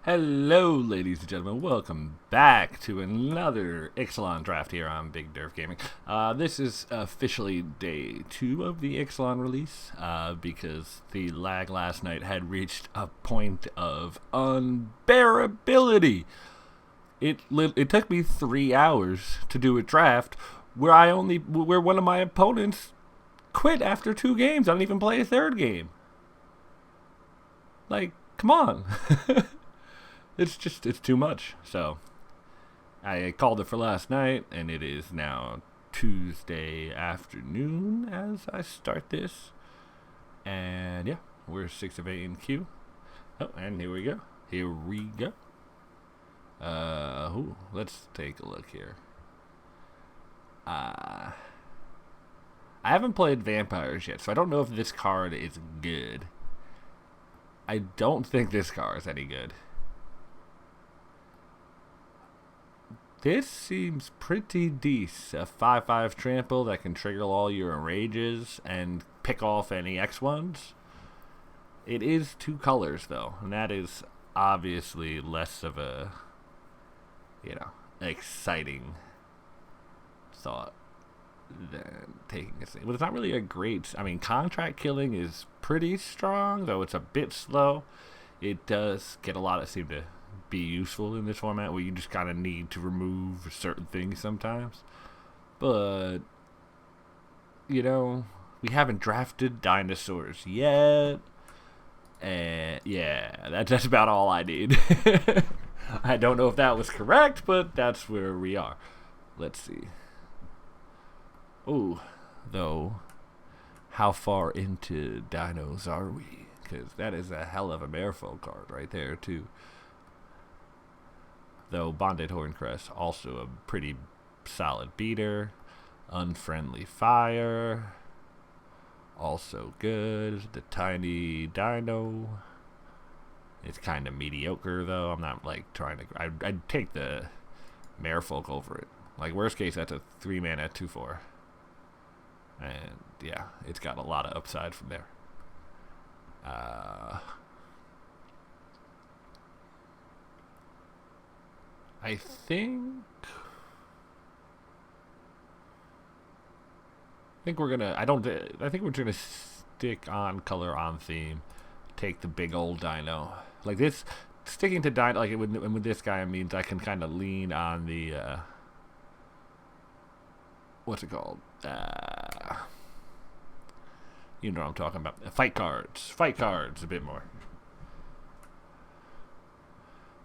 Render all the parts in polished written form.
Hello, ladies and gentlemen. Welcome back to another Ixalan draft here on Big Derf Gaming. This is officially day 2 of the Ixalan release because the lag last night had reached a point of unbearability. It took me 3 hours to do a draft where one of my opponents quit after 2 games. I don't even play a third game. Like, come on. It's too much. So I called it for last night, and it is now Tuesday afternoon as I start this. And yeah, we're 6 of 8 in queue. Oh, and here we go. Here we go. Let's take a look here. I haven't played vampires yet, so I don't know if this card is good. I don't think this card is any good. This seems pretty decent. A 5/5 trample that can trigger all your enrages and pick off any X1s. It is 2 colors, though, and that is obviously less of a, exciting thought than taking a thing. Well, it's not really a great. Contract killing is pretty strong, though it's a bit slow. It does get a lot of seem to be useful in this format where you just kind of need to remove certain things sometimes. But, we haven't drafted dinosaurs yet. And yeah, that's about all I need. I don't know if that was correct, but that's where we are. Let's see. Oh, though, how far into dinos are we? Because that is a hell of a Merfolk card right there, too. Though Bonded Horncrest, also a pretty solid beater. Unfriendly Fire, also good. The Tiny Dino, it's kind of mediocre, though. I'm not, trying to... I'd take the Merfolk over it. Worst case, that's a 3-mana 2/4. And, yeah, it's got a lot of upside from there. I think we're gonna. I think we're gonna stick on color on theme. Take the big old dino like this. Sticking to dino with this guy means I can kind of lean on the what's it called? You know what I'm talking about. Fight cards a bit more.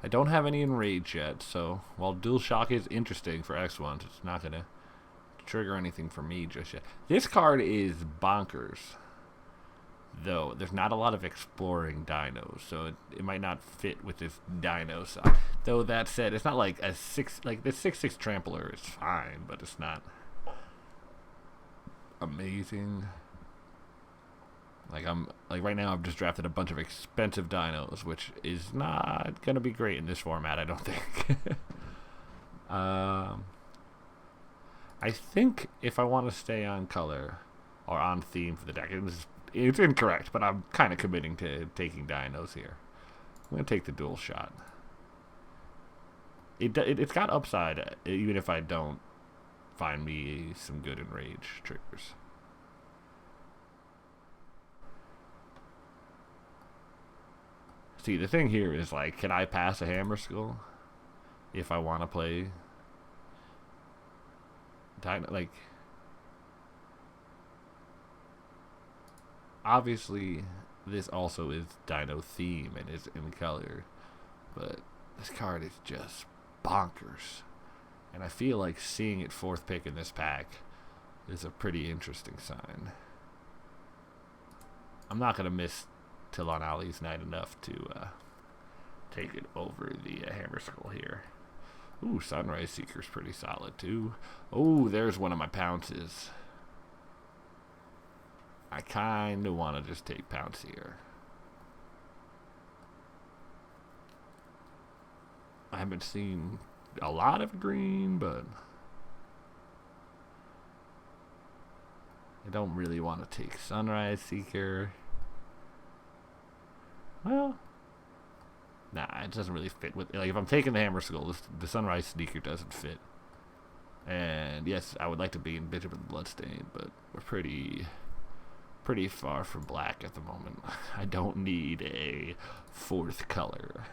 I don't have any enrage yet, so while dual shock is interesting for X1s, it's not gonna trigger anything for me just yet. This card is bonkers, though. There's not a lot of exploring dinos, so it might not fit with this dino side. Though that said, it's not like a 6 the 6/6 trampler is fine, but it's not amazing. Right now I've just drafted a bunch of expensive dinos, which is not gonna be great in this format, I don't think. I think if I want to stay on color or on theme for the deck, it's incorrect, but I'm kind of committing to taking dinos here. I'm gonna take the dual shot. It's got upside, even if I don't find me some good enrage triggers. See, the thing here is, can I pass a Hammer Skull if I want to play Dino? Obviously, this also is Dino theme and is in color, but this card is just bonkers. And I feel like seeing it 4th pick in this pack is a pretty interesting sign. I'm not going to miss Tilon Ali's Night enough to take it over the Hammer Skull here. Ooh, Sunrise Seeker's pretty solid too. Oh, there's one of my pounces. I kind of want to just take Pounce here. I haven't seen a lot of green, but I don't really want to take Sunrise Seeker. Well, nah, it doesn't really fit with, like, if I'm taking the Hammer Skull, the Sunrise Sneaker doesn't fit. And yes, I would like to be in Benjamin Bloodstain, but we're pretty far from black at the moment. I don't need a fourth color.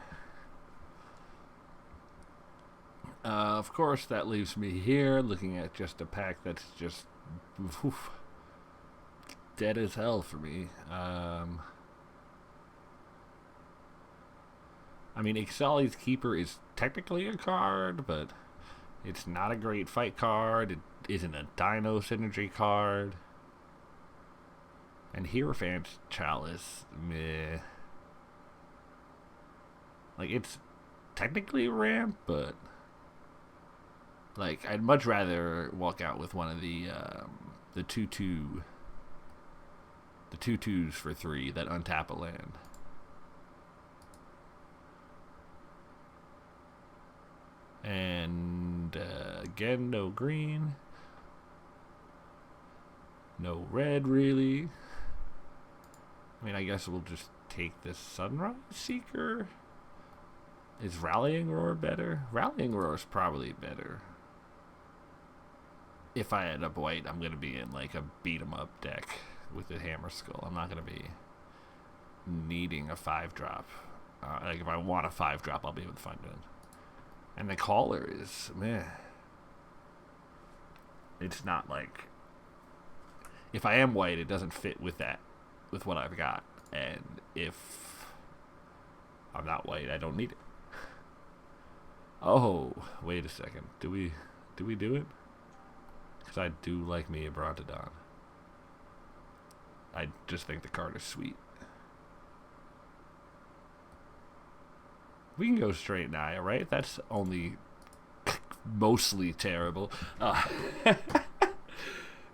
Of course, that leaves me here looking at just a pack that's just oof, dead as hell for me. I mean, Ixalan's Keeper is technically a card, but it's not a great fight card. It isn't a Dino Synergy card. And Hierophant's Chalice, meh. Like, it's technically a ramp, but like, I'd much rather walk out with one of the 2/2, the 2/2s for 3 that untap a land. And again, no green, no red really. I mean, I guess we'll just take this Sunrise Seeker. Is Rallying Roar better? Rallying Roar is probably better. If I end up white, I'm going to be in like a beat 'em up deck with the Hammer Skull. I'm not going to be needing a 5-drop. Like, if I want a 5-drop, I'll be able to find it. And the Caller is, meh. It's not like, if I am white, it doesn't fit with that, with what I've got. And if I'm not white, I don't need it. Oh, wait a second. Do we do it? Because I do like me a Brontodon. I just think the card is sweet. We can go straight Naya, right? That's only mostly terrible.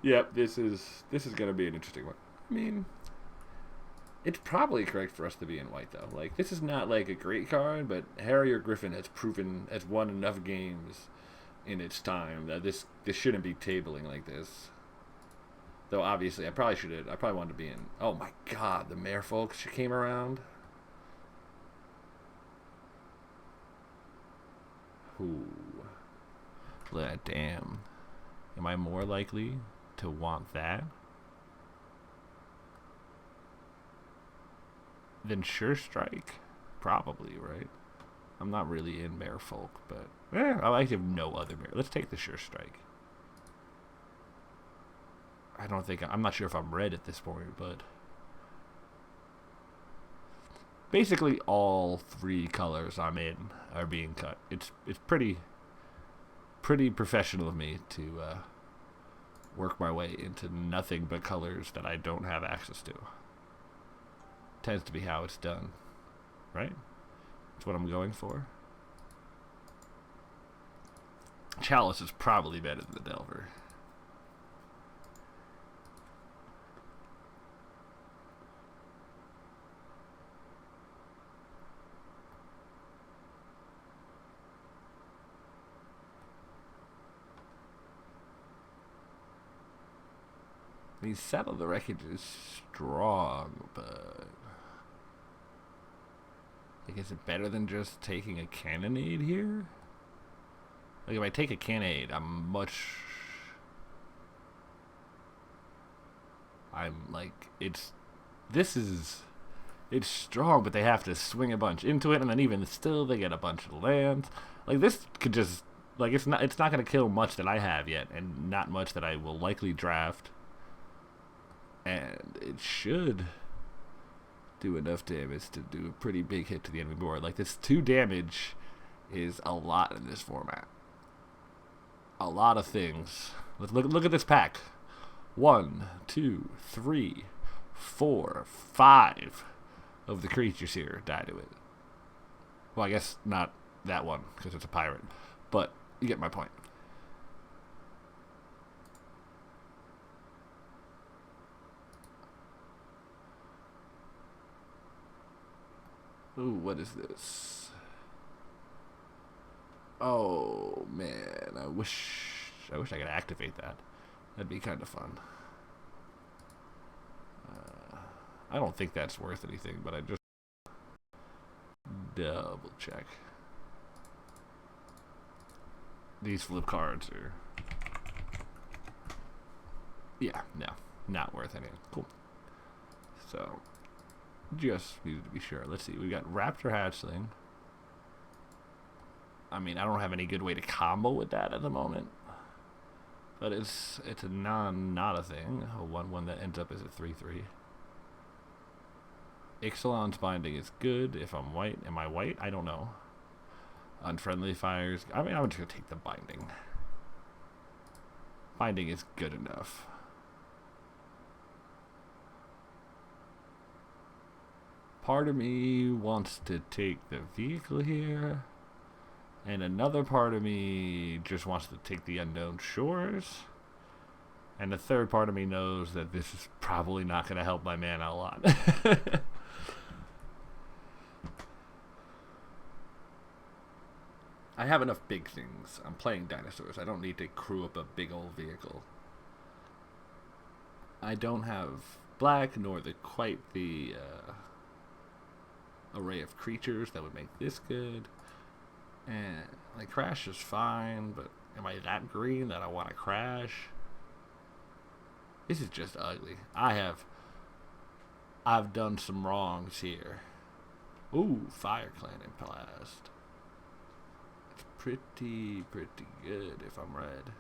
Yep, this is gonna be an interesting one. I mean, it's probably correct for us to be in white, though. Like, this is not like a great card, but Harrier Griffin has won enough games in its time that this shouldn't be tabling like this. Though obviously, I probably wanted to be in. Oh my God, the Merfolk came around. Ooh. Damn. Am I more likely to want that than Sure Strike? Probably, right? I'm not really in Merfolk, but I like to have no other Mare. Let's take the Sure Strike. I'm not sure if I'm red at this point, but basically all 3 colors I'm in are being cut. It's pretty professional of me to work my way into nothing but colors that I don't have access to. Tends to be how it's done, right? That's what I'm going for. Chalice is probably better than the Delver. I mean, Settle the Wreckage is strong, but like, is it better than just taking a Cannonade here? Like, if I take a Cannonade, it's strong, but they have to swing a bunch into it, and then even still, they get a bunch of lands. Like, this could just, like, it's not going to kill much that I have yet, and not much that I will likely draft. And it should do enough damage to do a pretty big hit to the enemy board. Like, this 2 damage is a lot in this format. A lot of things. Look at this pack. 1, 2, 3, 4, 5 of the creatures here die to it. Well, I guess not that one, because it's a pirate. But you get my point. Ooh, what is this? Oh man, I wish I could activate that. That'd be kind of fun. I don't think that's worth anything, but I just double check. These flip cards are... Yeah, no. Not worth anything. Cool. So, just needed to be sure. Let's see. We got Raptor Hatchling. I mean, I don't have any good way to combo with that at the moment. But it's a not a thing. A 1/1 that ends up as a 3/3. Ixalan's Binding is good if I'm white. Am I white? I don't know. Unfriendly Fires. I mean, I'm just going to take the Binding. Binding is good enough. Part of me wants to take the vehicle here. And another part of me just wants to take the Unknown Shores. And the third part of me knows that this is probably not going to help my mana a lot. I have enough big things. I'm playing dinosaurs. I don't need to crew up a big old vehicle. I don't have black nor quite the array of creatures that would make this good. And like crash is fine, but am I that green that I want to crash? This is just ugly. I've done some wrongs here. Ooh, Fire Clan Blast. It's pretty good if I'm red.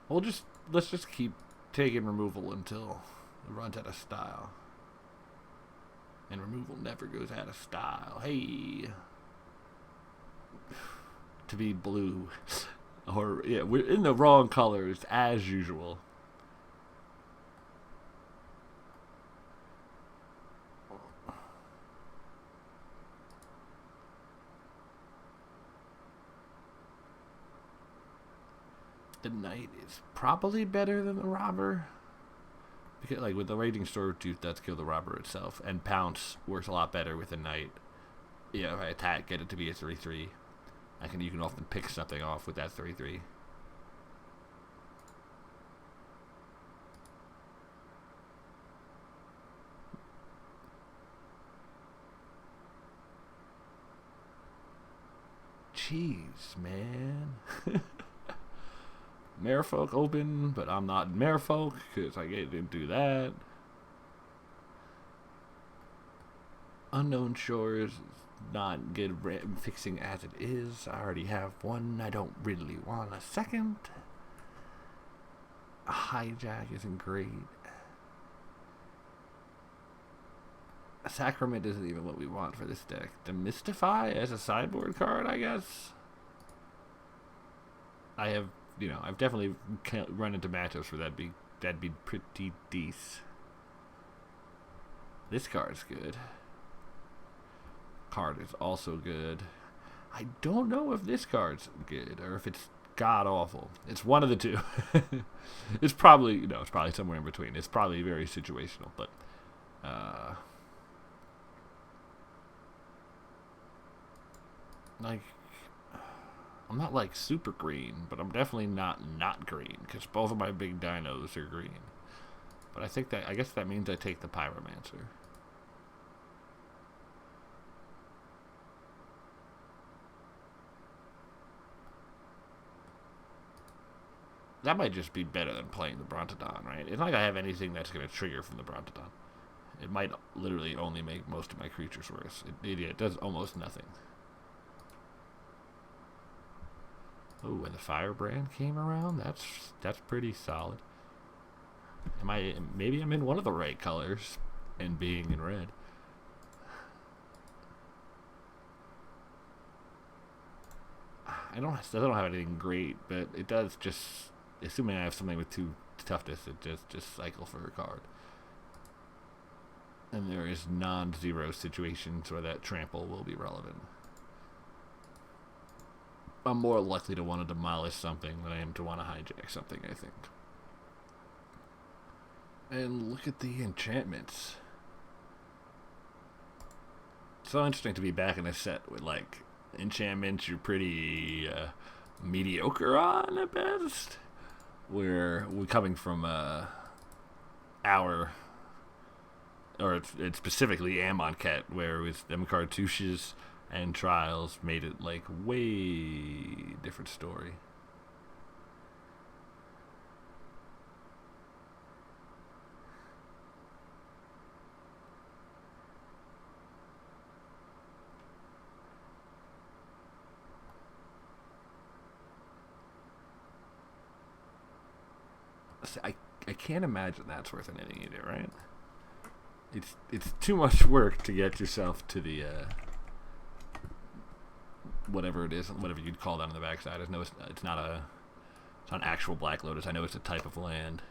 Let's just keep taking removal until it runs out of style. And removal never goes out of style. Hey. To be blue. Or, yeah, we're in the wrong colors as usual. The Knight is probably better than the Robber. Because, like, with the Raging Swordtooth, that's kill the Robber itself. And Pounce works a lot better with the Knight. Yeah, if I attack, get it to be a 3/3. You can often pick something off with that 3/3. Jeez, man. Merfolk open, but I'm not Merfolk because I didn't do that. Unknown Shores is not good fixing as it is. I already have one. I don't really want a second. A Hijack isn't great. A Sacrament isn't even what we want for this deck. Demystify as a sideboard card, I guess. I've definitely run into matchups where that'd be pretty decent. This card's good. Card is also good. I don't know if this card's good or if it's god awful. It's one of the two. It's probably somewhere in between. It's probably very situational, but like I'm not like super green, but I'm definitely not green because both of my big dinos are green. But I guess that means I take the Pyromancer. That might just be better than playing the Brontodon, right? It's not like I have anything that's going to trigger from the Brontodon. It might literally only make most of my creatures worse. It does almost nothing. Oh, when the Firebrand came around, that's pretty solid. Maybe I'm in one of the right colors and being in red. I don't have anything great, but it does just, assuming I have something with 2 toughness, it just cycle for a card. And there is non-zero situations where that trample will be relevant. I'm more likely to want to demolish something than I am to want to hijack something, I think. And look at the enchantments. It's so interesting to be back in a set with, like, enchantments you're pretty mediocre on at best. We're coming from our, or it's specifically Amonkhet, where it was them cartouches and trials made it like way different story. I can't imagine that's worth an inning either, right? It's too much work to get yourself to the whatever it is, whatever you'd call that on the backside. I know it's not an actual Black Lotus. I know it's a type of land.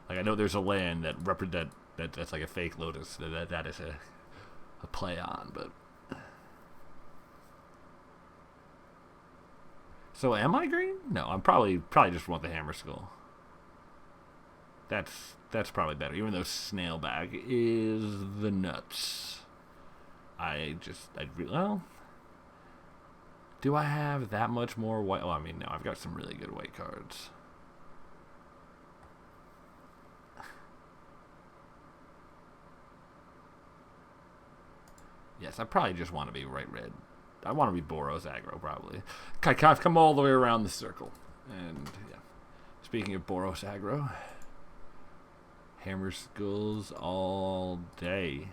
Like I know there's a land that's like a fake lotus that is a play on, but. So am I green? No, I'm probably just want the Hammer Skull. That's probably better, even though Snailback is the nuts. Well, do I have that much more white? Well, I mean, no, I've got some really good white cards. Yes, I probably just want to be right red. I want to be Boros aggro, probably. I've come all the way around the circle. And, yeah. Speaking of Boros aggro, Hammer Skulls all day.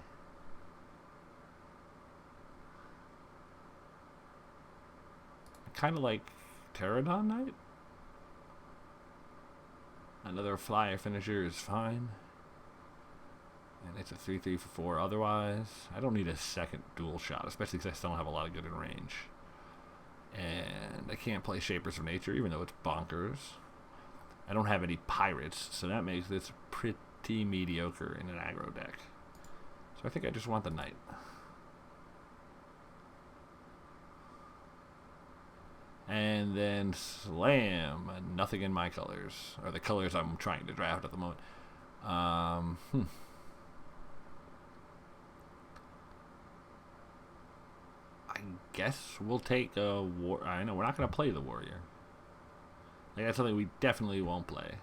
Kind of like Pterodon Knight. Another flyer finisher is fine. And it's a 3/3 for 4 otherwise. I don't need a second dual shot, especially because I still don't have a lot of good in range. And I can't play Shapers of Nature, even though it's bonkers. I don't have any pirates, so that makes this pretty mediocre in an aggro deck. So I think I just want the Knight. And then slam. Nothing in my colors, or the colors I'm trying to draft at the moment. I guess we'll take a war. I know we're not going to play the Warrior. Like, that's something we definitely won't play.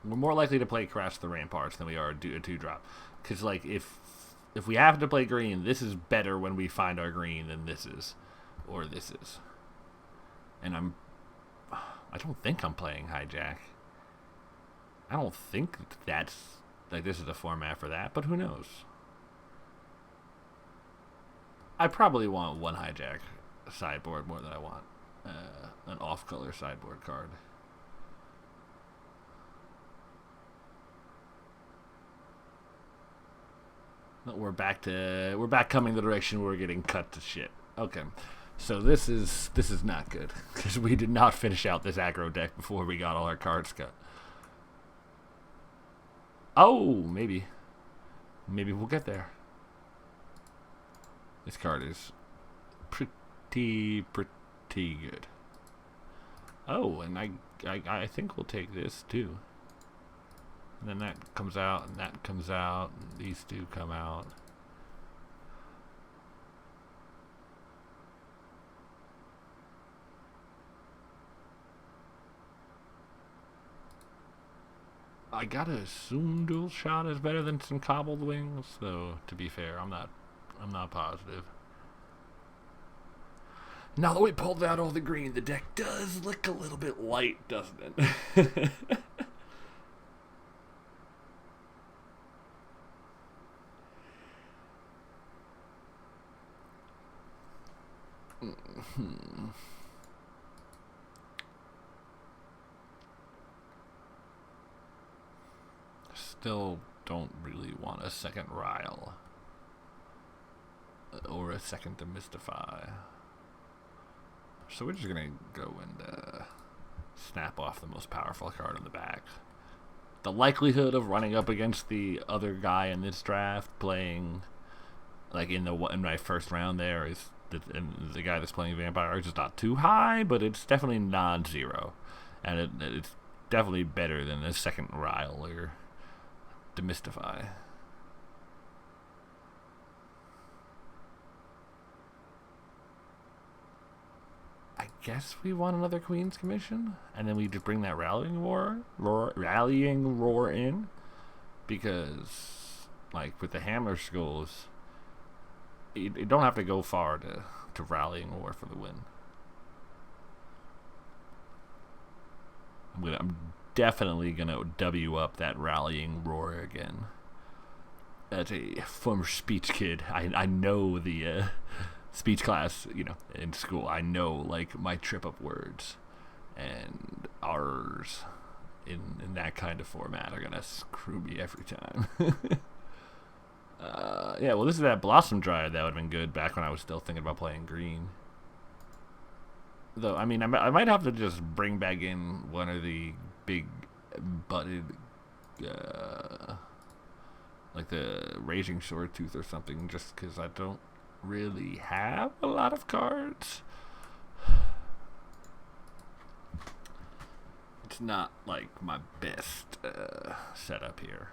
We're more likely to play Crash the Ramparts than we are a 2-drop. Because, like, if we have to play green, this is better when we find our green than this is. Or this is. And I don't think I'm playing Hijack. I don't think that's, like, this is the format for that, but who knows? I probably want one Hijack sideboard more than I want an off-color sideboard card. But we're back coming the direction where we're getting cut to shit. Okay, so this is not good because we did not finish out this aggro deck before we got all our cards cut. Oh, maybe we'll get there. This card is pretty good. Oh, and I think we'll take this too. And then that comes out, and that comes out, and these two come out. I gotta assume dual shot is better than some cobbled wings, though. To be fair, I'm not positive. Now that we pulled out all the green, the deck does look a little bit light, doesn't it? Still don't really want a second Ryle or a second Demystify. So we're just gonna go and snap off the most powerful card on the back. The likelihood of running up against the other guy in this draft playing, like in my first round there, is the guy that's playing Vampire is just not too high, but it's definitely non-zero, and it's definitely better than the second Ryle or Demystify. I guess we want another Queen's Commission, and then we just bring that rallying roar in, because like with the Hammer Skulls, you don't have to go far to rallying roar for the win. I'm definitely gonna W up that rallying roar again. As a former speech kid, I know the speech class, in school. I know, like, my trip up words and R's in that kind of format are gonna screw me every time. Yeah, well, this is that Blossom Dryad that would have been good back when I was still thinking about playing green. Though, I mean, I might have to just bring back in one of the big butted, like the Raging Swordtooth or something, just because I don't really have a lot of cards. It's not like my best setup here.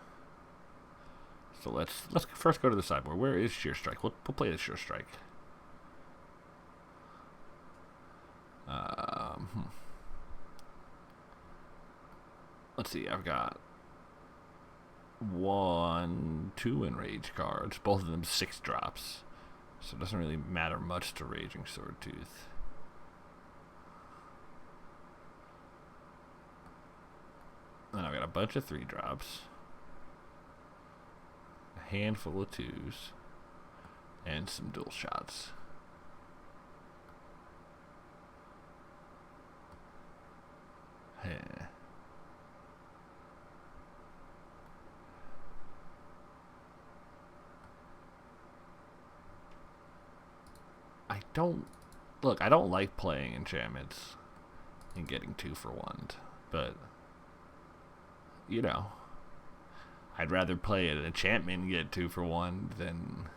So let's first go to the sideboard. Where is Sheer Strike? We'll play the Sheer Strike. Let's see. I've got 1, 2 enrage cards. Both of them 6 drops. So it doesn't really matter much to Raging Swordtooth. And I've got a bunch of 3 drops, a handful of 2s, and some dual shots. Yeah. I don't like playing enchantments and getting 2 for 1, but I'd rather play an enchantment and get 2 for 1 than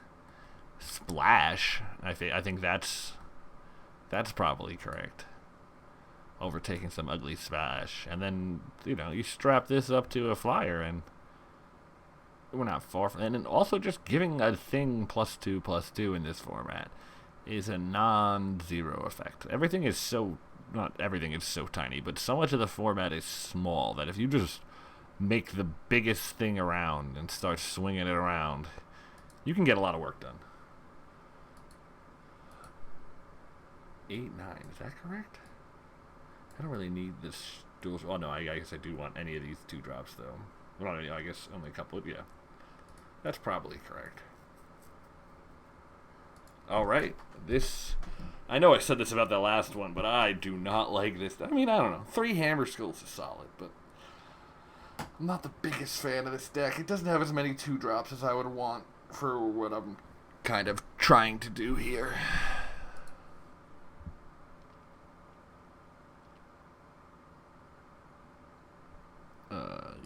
splash. I think that's probably correct. Overtaking some ugly splash, and then you strap this up to a flyer, and we're not far from. And then also just giving a thing +2/+2 in this format is a non-zero effect. Not everything is so tiny, but so much of the format is small that if you just make the biggest thing around and start swinging it around, you can get a lot of work done. 8/9, is that correct? I don't really need this dual. Oh no, I guess I do want any of these 2 drops though. Well, I guess only a couple. Yeah, that's probably correct. All right, I know I said this about the last one, but I do not like this. I mean, I don't know. 3 Hammer Skulls is solid, but I'm not the biggest fan of this deck. It doesn't have as many 2 drops as I would want for what I'm kind of trying to do here.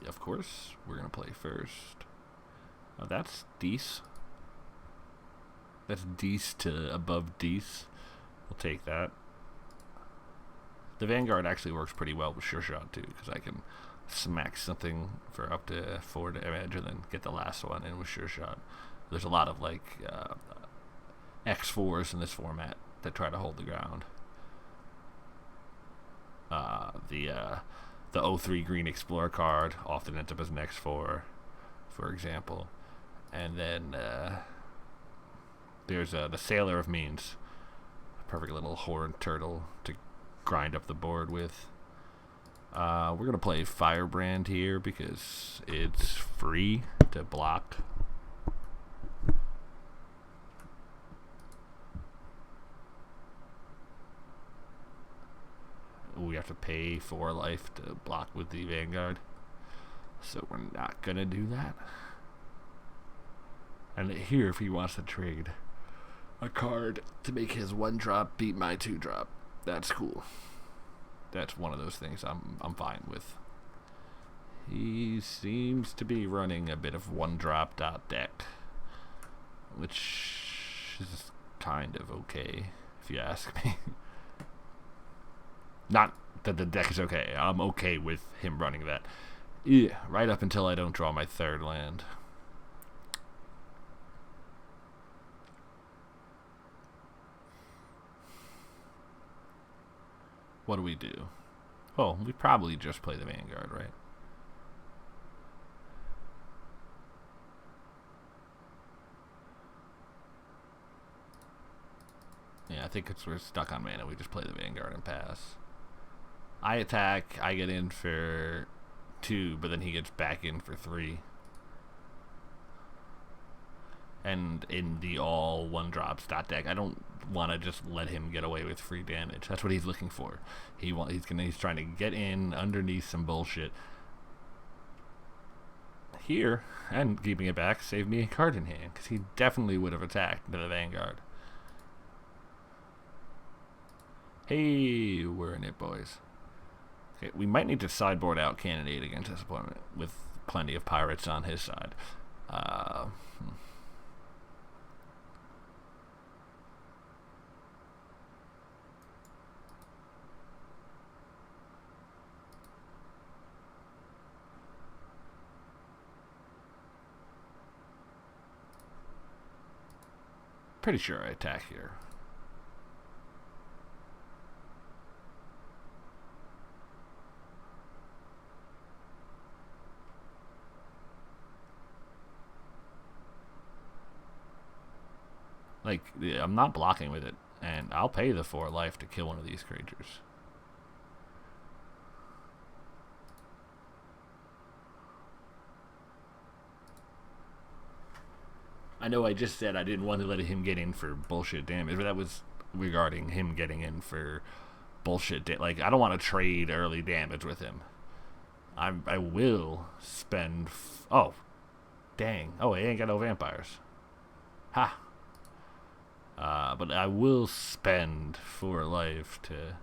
Of course, we're going to play first. Oh, that's Deece. That's Deece to above Deece. We'll take that. The Vanguard actually works pretty well with Sure Shot, too, because I can smack something for up to 4 damage and then get the last one in with Sure Shot. There's a lot of, like, X4s in this format that try to hold the ground. The 03 Green Explorer card often ends up as an X4, for example. And then there's the Sailor of Means, a perfect little horned turtle to grind up the board with. We're going to play Firebrand here because it's free to block. We have to pay 4 life to block with the Vanguard, so we're not going to do that. And here, if he wants to trade a card to make his 1-drop beat my 2-drop, that's cool. That's one of those things I'm fine with. He seems to be running a bit of 1-drop dot deck, which is kind of okay, if you ask me. Not that the deck is okay. I'm okay with him running that. Yeah, right up until I don't draw my 3rd land. What do we do? Oh, we probably just play the Vanguard, right? Yeah, I think we're stuck on mana. We just play the Vanguard and pass. I attack. I get in for 2, but then he gets back in for 3. And in the all 1-drop stat deck, I don't want to just let him get away with free damage. That's what he's looking for. He's trying to get in underneath some bullshit. Here, and keeping it back, saved me a card in hand, because he definitely would have attacked the Vanguard. Hey, we're in it, boys. Okay, we might need to sideboard out Cannonade against this opponent with plenty of pirates on his side. Pretty sure I attack here. Like, I'm not blocking with it, and I'll pay the 4 life to kill one of these creatures. I know I just said I didn't want to let him get in for bullshit damage, but that was regarding him getting in for bullshit. Like, I don't want to trade early damage with him. I will spend... oh, dang. Oh, he ain't got no vampires. Ha. But I will spend 4 life to...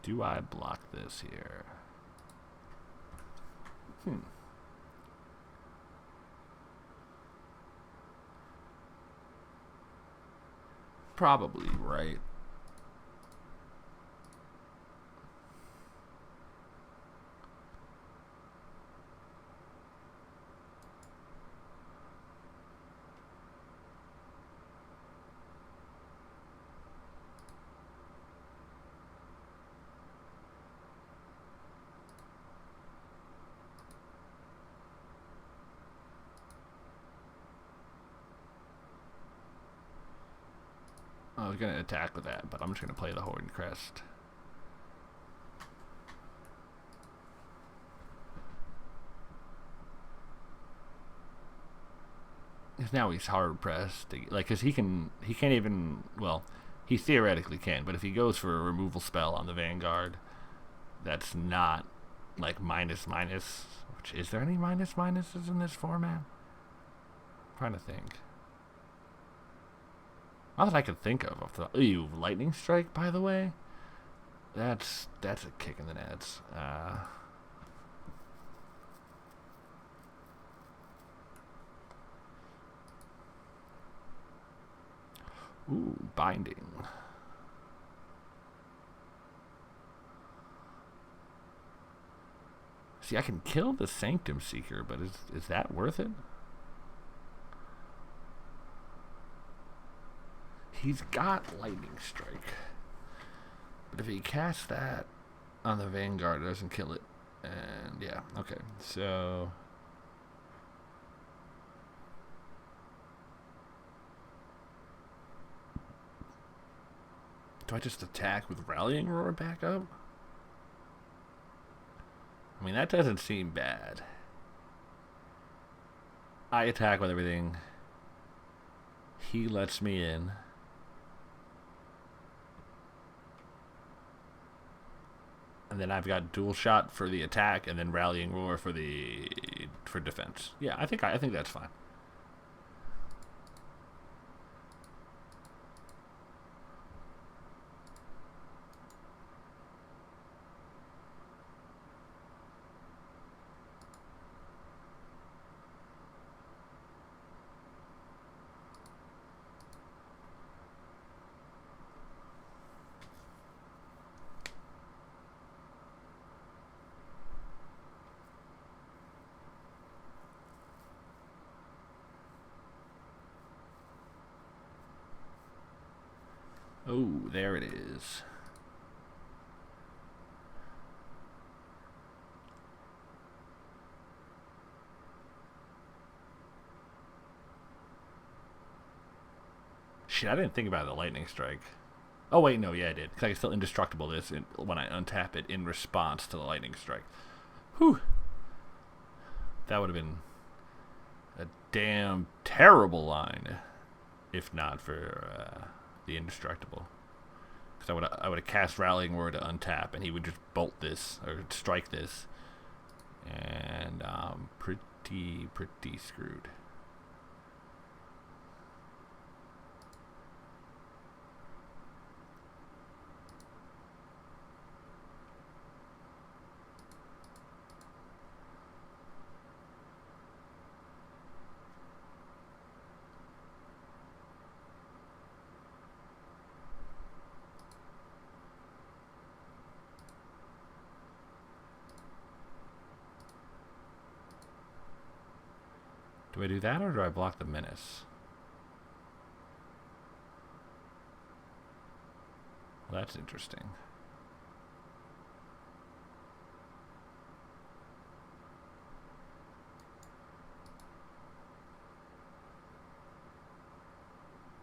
Do I block this here? Probably, right? I was going to attack with that, but I'm just going to play the Horned Crest. Because now he's hard pressed. Like, because he can't even, well, he theoretically can, but if he goes for a removal spell on the Vanguard, that's not, like, minus. Which, is there any minuses in this format? I'm trying to think. Not that I can think of. Ooh, Lightning Strike, by the way. That's a kick in the nuts. Ooh, Binding. See, I can kill the Sanctum Seeker, but is that worth it? He's got Lightning Strike. But if he casts that on the Vanguard, it doesn't kill it. And yeah, okay. So... do I just attack with Rallying Roar back up? I mean, that doesn't seem bad. I attack with everything. He lets me in. And then I've got dual shot for the attack, and then Rallying Roar for defense. Yeah, I think that's fine. Oh, there it is. Shit, I didn't think about the lightning strike. Oh wait, no, yeah, I did. Because I can still indestructible this when I untap it in response to the lightning strike. Whew. That would have been a damn terrible line, if not for the indestructible. Because I would have cast Rallying Word to untap, and he would just bolt this or strike this, and pretty screwed. Do I do that or do I block the Menace? Well, that's interesting.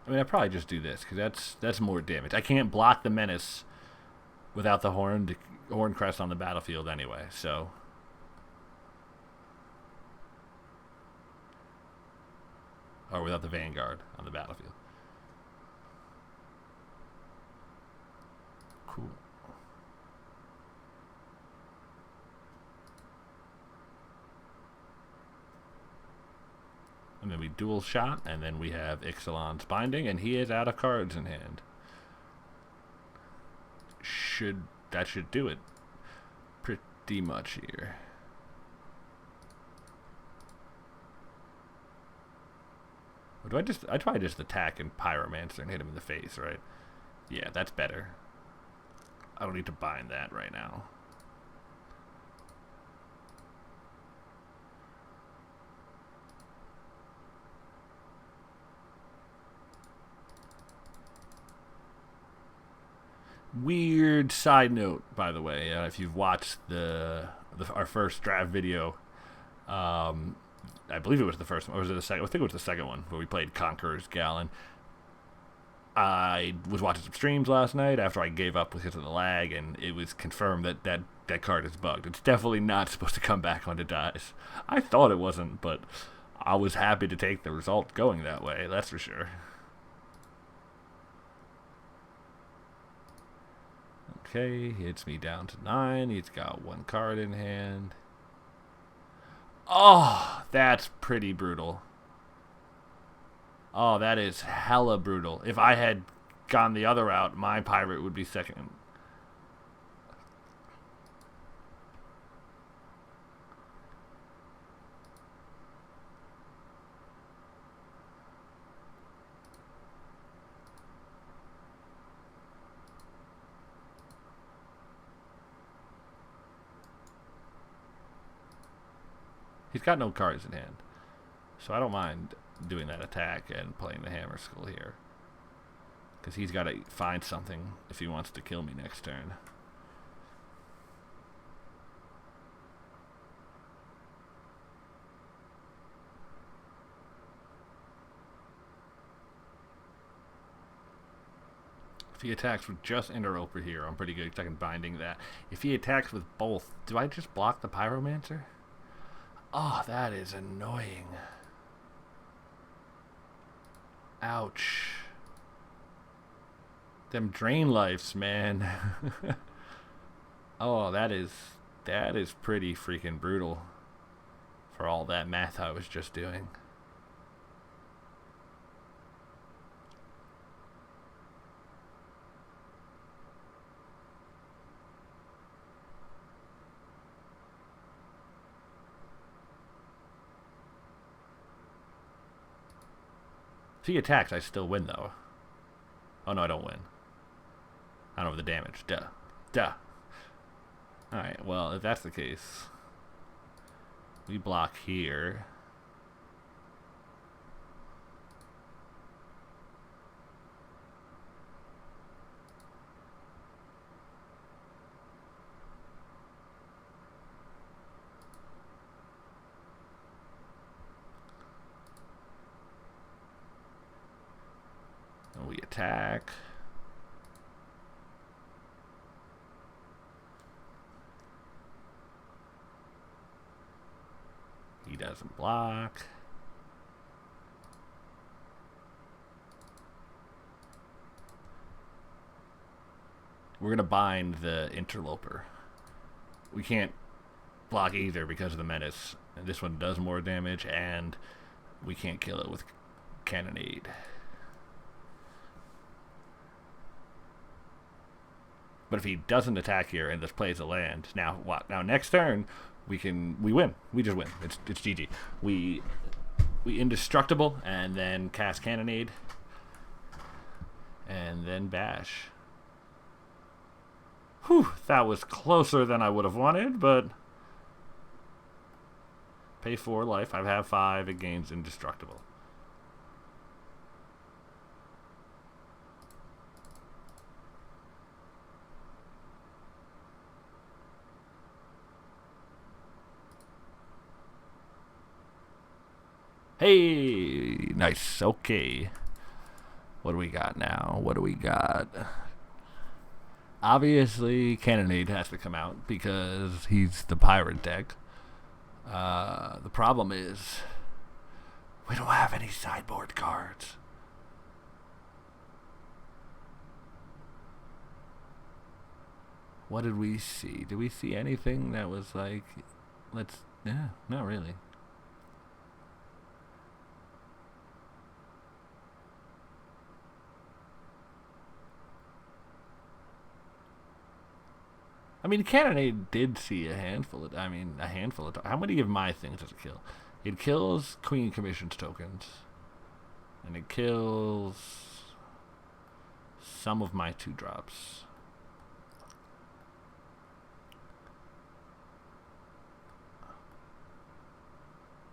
I mean, I probably just do this because that's more damage. I can't block the Menace without the horn crest on the battlefield anyway. So, or without the Vanguard on the battlefield. Cool. And then we dual shot, and then we have Ixalan's Binding, and he is out of cards in hand. That should do it pretty much here. Or do I try just attack and Pyromancer and hit him in the face, right? Yeah, that's better. I don't need to bind that right now. Weird side note, by the way, if you've watched our first draft video, I believe it was the first one, or was it the second? I think it was the second one where we played Conqueror's Gallon. I was watching some streams last night after I gave up because of the lag, and it was confirmed that card is bugged. It's definitely not supposed to come back onto dice. I thought it wasn't, but I was happy to take the result going that way, that's for sure. Okay, hits me down to 9. He's got 1 card in hand. Oh, that's pretty brutal. Oh, that is hella brutal. If I had gone the other route, my pirate would be second. He's got no cards in hand, so I don't mind doing that attack and playing the Hammer Skull here. Because he's got to find something if he wants to kill me next turn. If he attacks with just Interloper here, I'm pretty good because I can binding that. If he attacks with both, do I just block the Pyromancer? Oh, that is annoying. Ouch. Them drain lives, man. Oh, that is pretty freaking brutal for all that math I was just doing. If he attacks, I still win, though. Oh, no, I don't win. I don't have the damage. Duh. Alright, well, if that's the case, we block here. attack. He doesn't block. We're going to bind the interloper. We can't block either because of the Menace. And this one does more damage, and we can't kill it with cannonade. But if he doesn't attack here and just plays a land, now what? Now next turn we win. We just win. It's GG. We indestructible and then cast cannonade and then bash. Whew, that was closer than I would have wanted, but pay 4 life. I have 5. It gains indestructible. Hey, nice. Okay. What do we got now? What do we got? Obviously, Cannonade has to come out because he's the pirate deck. The problem is we don't have any sideboard cards. What did we see? Did we see anything that was like, yeah, not really. I mean, Cannonade did see a handful of how many of my things does it kill? It kills Queen Commission's tokens. And it kills some of my 2-drops.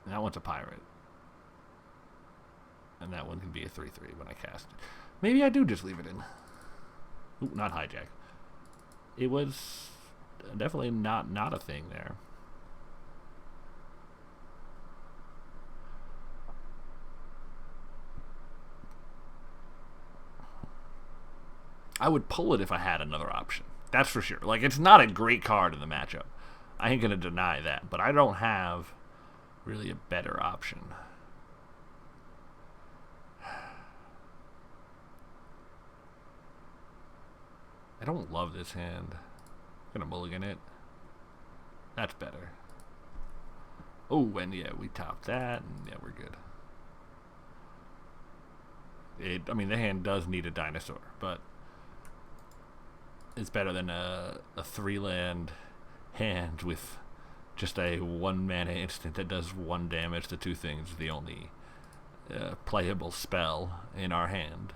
And that one's a pirate. And that one can be a 3/3 when I cast it. Maybe I do just leave it in. Ooh, not hijack. It was definitely not a thing there. I would pull it if I had another option. That's for sure. Like, it's not a great card in the matchup. I ain't gonna deny that, but I don't have really a better option. I don't love this hand. I'm gonna mulligan it. That's better. Oh, and yeah, we topped that, and yeah, we're good. I mean, the hand does need a dinosaur, but it's better than a 3-land hand with just a 1-mana instant that does 1 damage to 2 things. The only playable spell in our hand.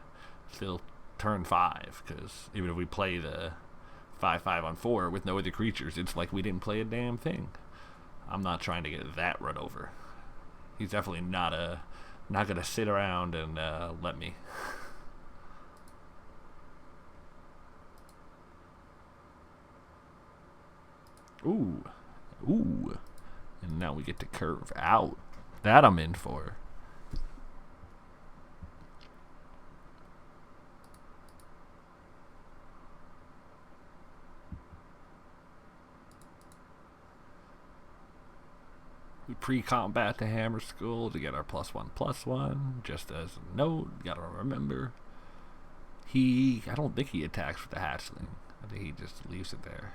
Still turn 5, because even if we play the 5/5 on 4 with no other creatures, it's like we didn't play a damn thing. I'm not trying to get that run over. He's definitely not gonna sit around and let me. Ooh, and now we get to curve out. That I'm in for. We pre-combat the Hammer Skull to get our +1/+1. Just as a note, gotta remember. I don't think he attacks with the Hatchling. I think he just leaves it there.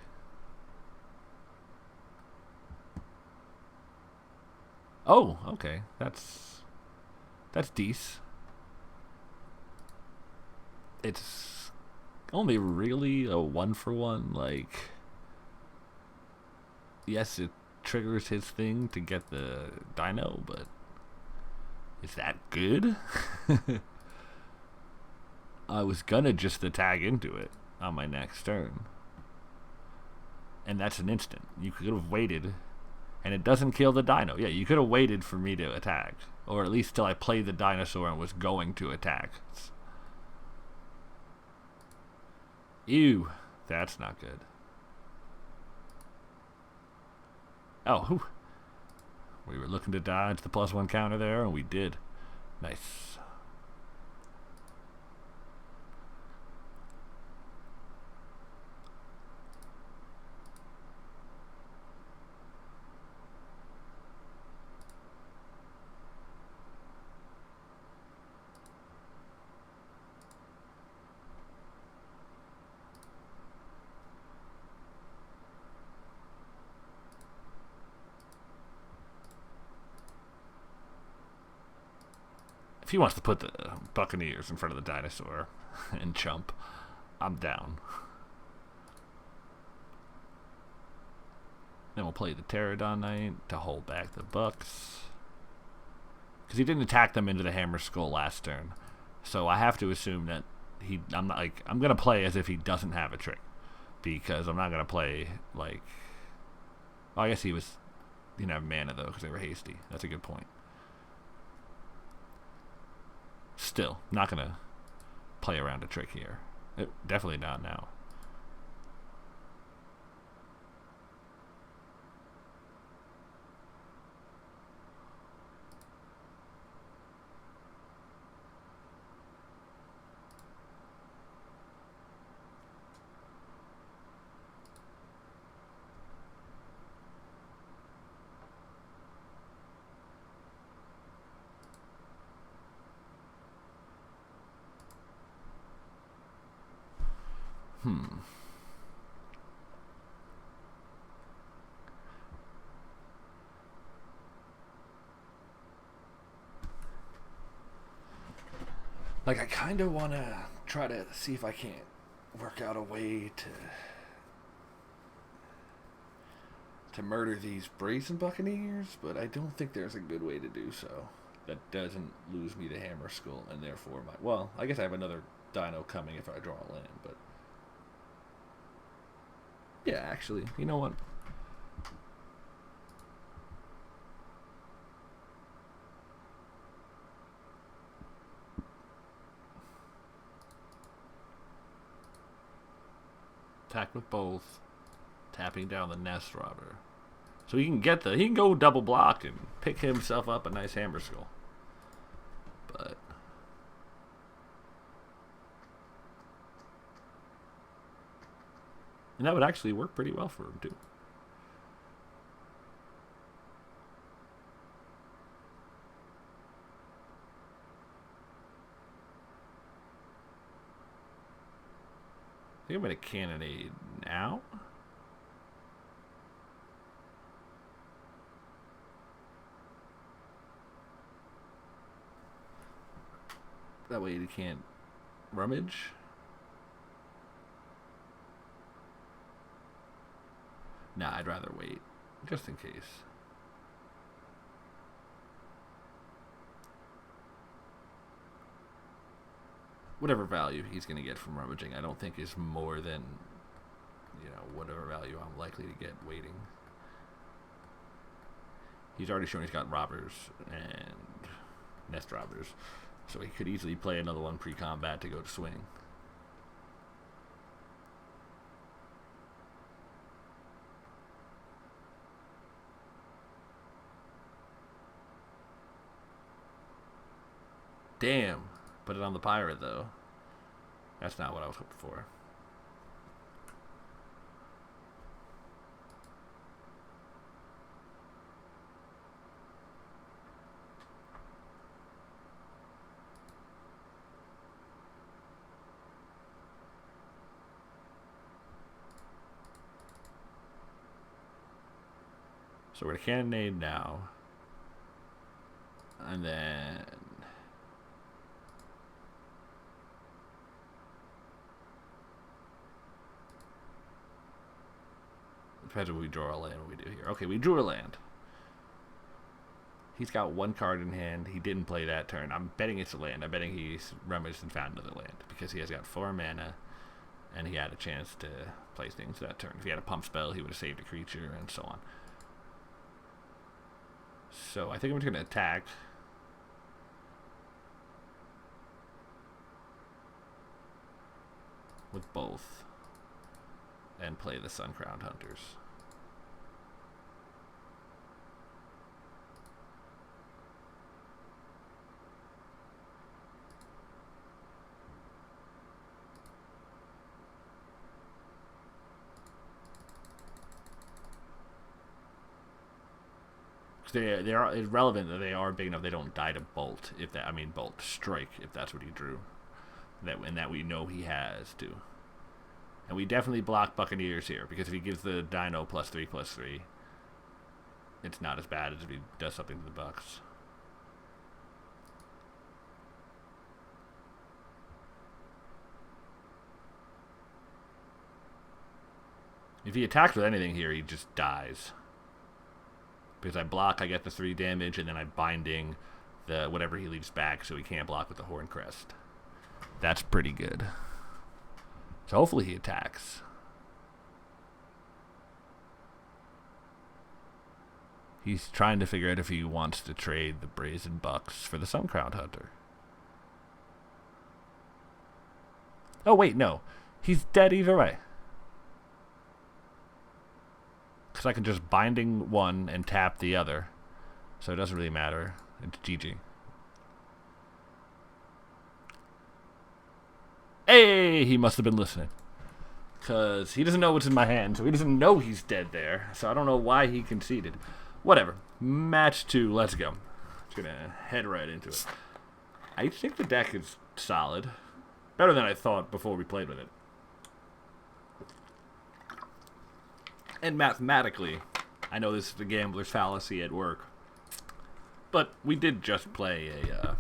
Oh, okay. That's decent. It's only really a 1-for-1, like, yes, it triggers his thing to get the dino, but is that good? I was gonna just attack into it on my next turn, and that's an instant. You could have waited, and it doesn't kill the dino. Yeah, you could have waited for me to attack, or at least till I played the dinosaur and was going to attack. Ew, that's not good. Oh, whew. We were looking to dodge the +1 counter there, and we did. Nice. If he wants to put the Buccaneers in front of the dinosaur and chump, I'm down. Then we'll play the Pterodon Knight to hold back the Bucks. Because he didn't attack them into the Hammer Skull last turn. So I have to assume that I'm going to play as if he doesn't have a trick. Because I'm not going to play like... Well, I guess he didn't have mana though because they were hasty. That's a good point. Still, not going to play around a trick here. Definitely not now. Like, I kind of want to try to see if I can't work out a way to murder these Brazen Buccaneers, but I don't think there's a good way to do so. That doesn't lose me the Hammer Skull, and therefore well, I guess I have another Dino coming if I draw a land, but... Yeah, actually, you know what? Attack with both, tapping down the Nest Robber. So he can go double block and pick himself up a nice Hammer Skull. But and that would actually work pretty well for him too. I think I'm going to Cannonade now. That way you can't rummage. Nah, I'd rather wait, just in case. Whatever value he's going to get from rummaging, I don't think is more than, whatever value I'm likely to get waiting. He's already shown he's got robbers and Nest Robbers, so he could easily play another one pre-combat to go to swing. Damn. Put it on the pirate, though. That's not what I was hoping for. So we're going to Cannonade now. And then... Depends if we draw a land, what we do here. Okay, we drew a land. He's got one card in hand. He didn't play that turn. I'm betting it's a land. I'm betting he's rummaged and found another land because he has got 4 mana and he had a chance to play things that turn. If he had a pump spell, he would have saved a creature and so on. So I think I'm just going to attack. With both. And play the Sun-Crowned Hunters. They are irrelevant that they are big enough they don't die to bolt bolt strike if that's what he drew. That we know he has to. And we definitely block Buccaneers here because if he gives the Dino +3/+3, it's not as bad as if he does something to the Bucks. If he attacks with anything here, he just dies. Because I block, I get the 3 damage, and then I'm binding the whatever he leaves back, so he can't block with the Horncrest. That's pretty good. So hopefully he attacks. He's trying to figure out if he wants to trade the Brazen Bucks for the Suncrown Hunter. Oh, wait, no. He's dead either way. Because I can just binding one and tap the other. So it doesn't really matter. It's GG. Hey, he must have been listening. Because he doesn't know what's in my hand, so he doesn't know he's dead there. So I don't know why he conceded. Whatever. Match 2, let's go. Just gonna head right into it. I think the deck is solid. Better than I thought before we played with it. And mathematically, I know this is the gambler's fallacy at work, but we did just play a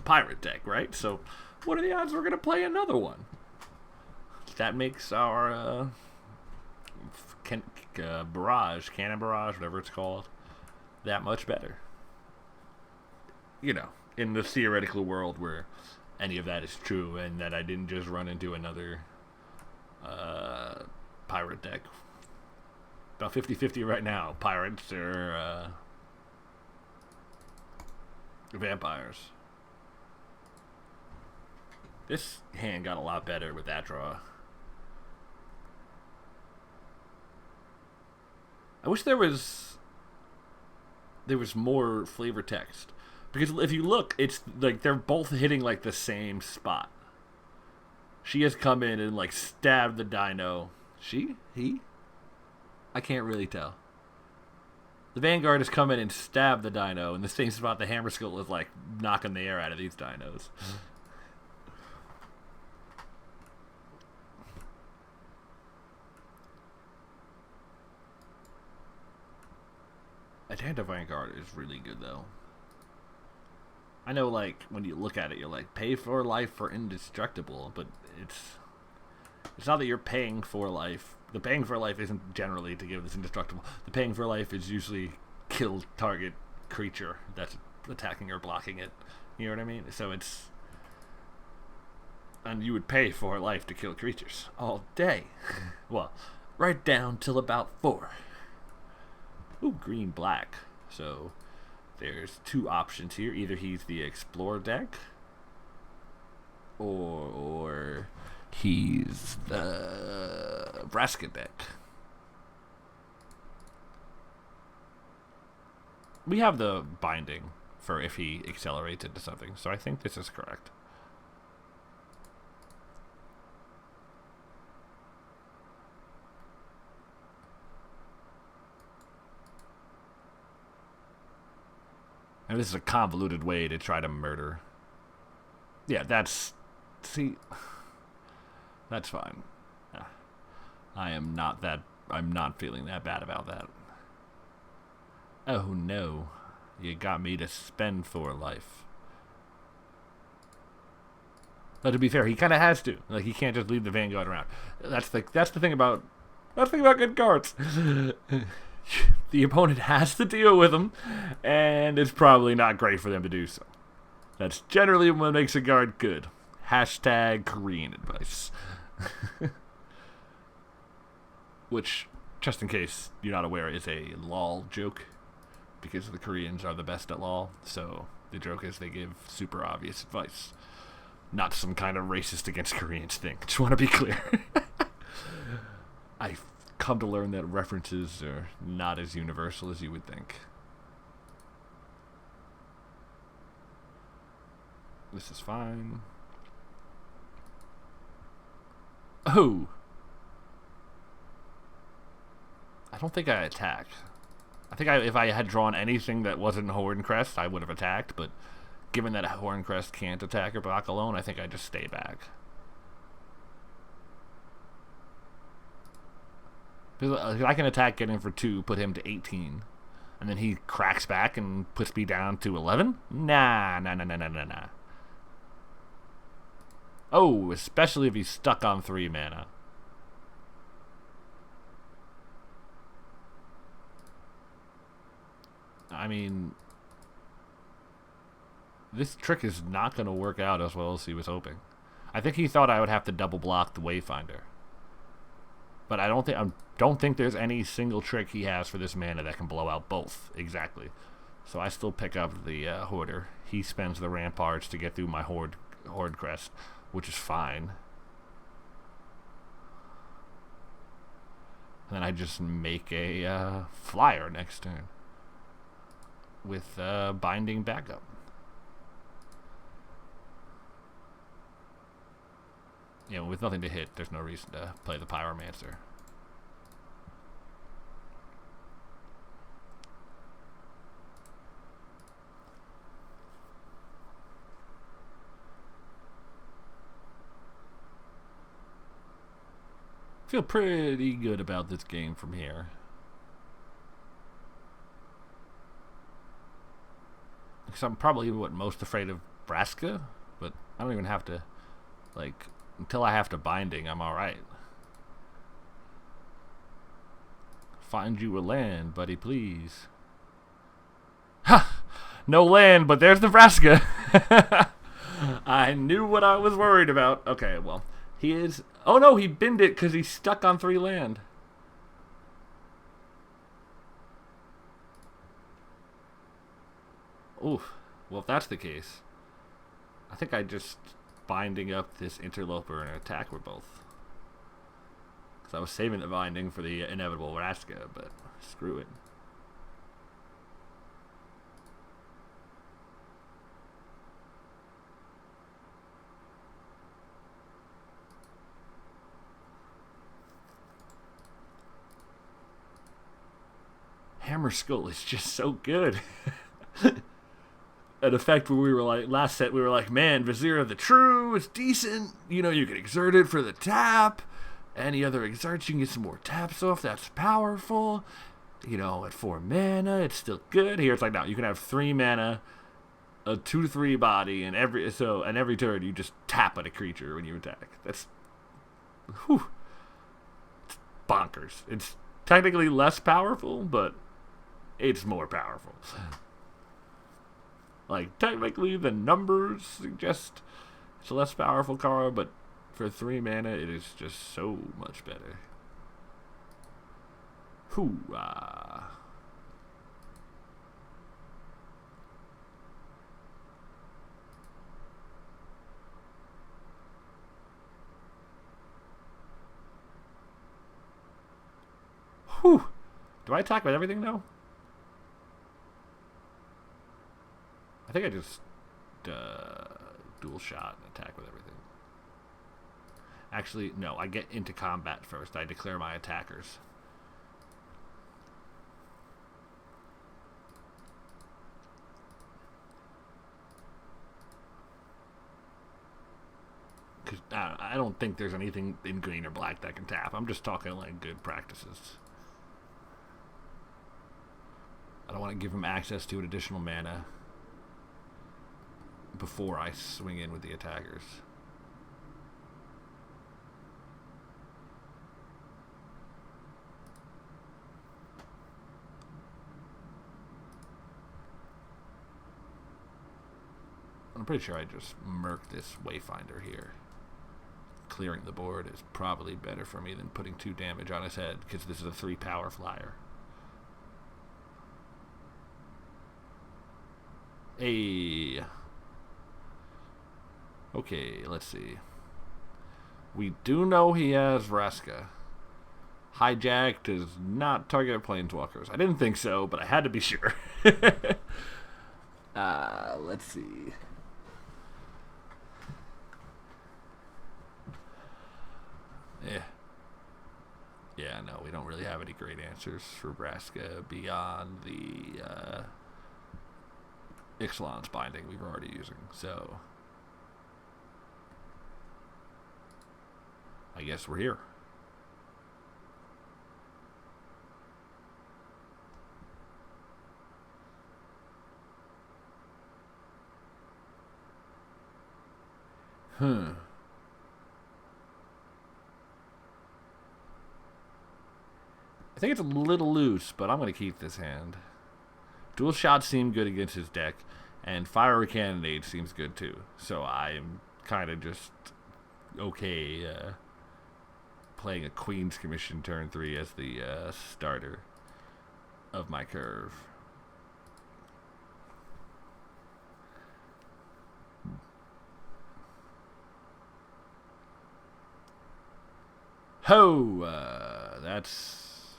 pirate deck, right? So what are the odds we're going to play another one? That makes our cannon barrage, whatever it's called, that much better. You know, in the theoretical world where any of that is true and that I didn't just run into another pirate deck. About 50-50 right now. Pirates or vampires. This hand got a lot better with that draw. I wish there was more flavor text. Because if you look, it's like they're both hitting like the same spot. She has come in and like stabbed the dino. She? He? I can't really tell. The Vanguard has come in and stabbed the dino in the same spot the Hammer Skull is like knocking the air out of these dinos. Atlanta Vanguard is really good though. I know, like, when you look at it, you're like, pay for life for indestructible, but it's not that you're paying for life. The paying for life isn't generally to give this indestructible. The paying for life is usually kill target creature that's attacking or blocking it. You know what I mean? So it's... And you would pay for life to kill creatures all day. Well, right down till about 4. Ooh, green-black. So... There's 2 options here. Either he's the Explorer deck, or he's the Vraska deck. We have the binding for if he accelerates into something, so I think this is correct. And this is a convoluted way to try to murder. Yeah, that's... See... That's fine. I'm not feeling that bad about that. Oh no. You got me to spend 4 life. But to be fair, he kind of has to. Like, he can't just leave the Vanguard around. That's the thing about good cards. The opponent has to deal with them, and it's probably not great for them to do so. That's generally what makes a guard good. Hashtag Korean advice. Which, just in case you're not aware, is a lol joke, because the Koreans are the best at lol, so the joke is they give super obvious advice. Not some kind of racist against Koreans thing. Just want to be clear. I've come to learn that references are not as universal as you would think. This is fine. Oh! I don't think I attack. I think if I had drawn anything that wasn't Horncrest, I would have attacked, but given that Horncrest can't attack or block alone, I think I just stay back. Because I can attack, get him for 2, put him to 18, and then he cracks back and puts me down to 11? Nah. Oh, especially if he's stuck on 3 mana. I mean, this trick is not going to work out as well as he was hoping. I think he thought I would have to double block the Wayfinder. But I don't think there's any single trick he has for this mana that can blow out both exactly. So I still pick up the Hoarder. He spends the Ramparts to get through my Horde Crest, which is fine. And then I just make a flyer next turn with Binding backup. You know, with nothing to hit, there's no reason to play the Pyromancer. Feel pretty good about this game from here. Because I'm probably most afraid of Vraska, but I don't even have to, like, until I have to Binding, I'm alright. Find you a land, buddy, please. Ha! No land, but there's Nebraska. I knew what I was worried about. Okay, well, he is... Oh no, he binned it because he's stuck on 3 land. Oof. Well, if that's the case, I think I just Binding up this Interloper and attack we're both. Because I was saving the Binding for the inevitable Vraska, but screw it. Hammer Skull is just so good. An effect where we were like, last set we were like, man, Vizier of the True is decent. You know, you can exert it for the tap. Any other exerts, you can get some more taps off. That's powerful. You know, at 4 mana, it's still good. Here it's like, no, you can have 3 mana, a 2/3 body, and every turn you just tap at a creature when you attack. That's, whew, it's bonkers. It's technically less powerful, but it's more powerful. Like, technically, the numbers suggest it's a less powerful card, but for 3 mana, it is just so much better. Hoo-ah. Whew. Do I attack with everything, though? I think I just dual shot and attack with everything. Actually, no, I get into combat first. I declare my attackers. Because I don't think there's anything in green or black that can tap. I'm just talking like good practices. I don't want to give him access to an additional mana before I swing in with the attackers. I'm pretty sure I just murked this Wayfinder here. Clearing the board is probably better for me than putting 2 damage on his head, because this is a 3 power flyer. Hey. Okay, let's see. We do know he has Vraska. Hijack does not target planeswalkers. I didn't think so, but I had to be sure. Let's see. Yeah, no, we don't really have any great answers for Vraska beyond the Ixalan's Binding we were already using, so I guess we're here. I think it's a little loose, but I'm going to keep this hand. Dual Shot seemed good against his deck, and Fiery Cannonade seems good too. So I'm kind of just okay playing a Queen's Commission turn 3 as the starter of my curve. Ho! That's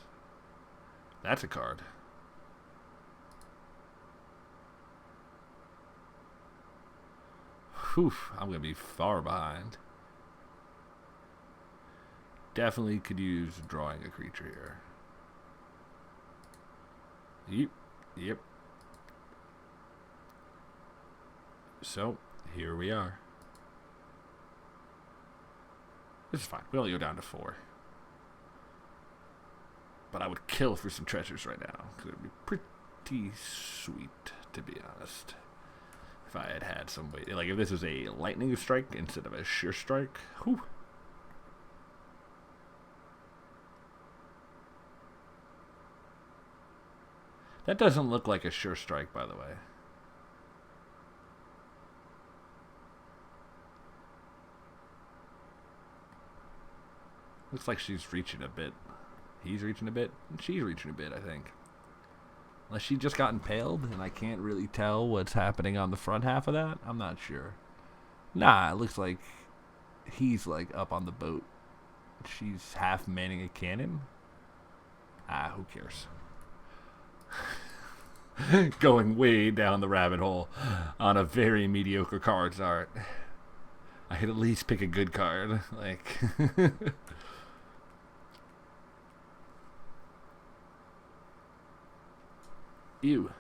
a card. Whew, I'm going to be far behind. Definitely could use drawing a creature here. Yep. So, here we are. This is fine. We only go down to 4. But I would kill for some treasures right now, because it would be pretty sweet, to be honest. If I had some way, like if this was a lightning strike instead of a sheer strike, whew. That doesn't look like a sure strike, by the way. Looks like she's reaching a bit. He's reaching a bit, and she's reaching a bit, I think. Unless she just got impaled, and I can't really tell what's happening on the front half of that. I'm not sure. Nah, it looks like he's like up on the boat. She's half manning a cannon. Ah, who cares? Going way down the rabbit hole on a very mediocre cards art. I could at least pick a good card. Like... Ew.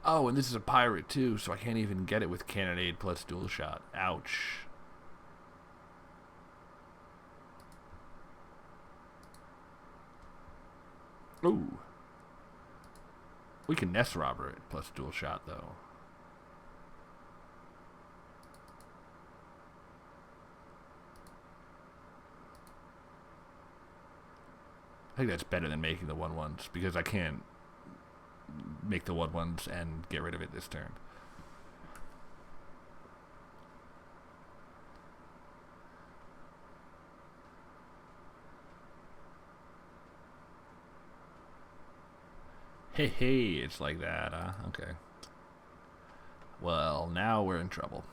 Oh, and this is a pirate too, so I can't even get it with Cannonade plus Dual Shot. Ouch. Ooh. We can Nest Robber it plus Dual Shot, though. I think that's better than making the 1/1s, because I can't make the 1/1s and get rid of it this turn. Hey, it's like that, huh? Okay. Well, now we're in trouble.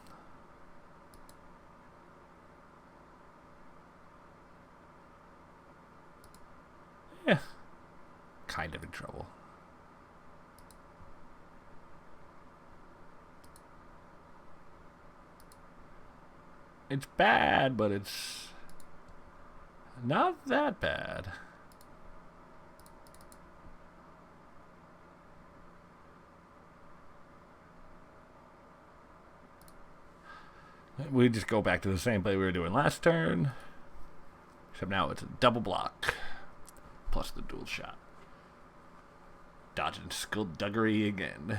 Yeah. Kind of in trouble. It's bad, but it's not that bad. We just go back to the same play we were doing last turn. Except now it's a double block. Plus the Dual Shot. Dodging Skullduggery again.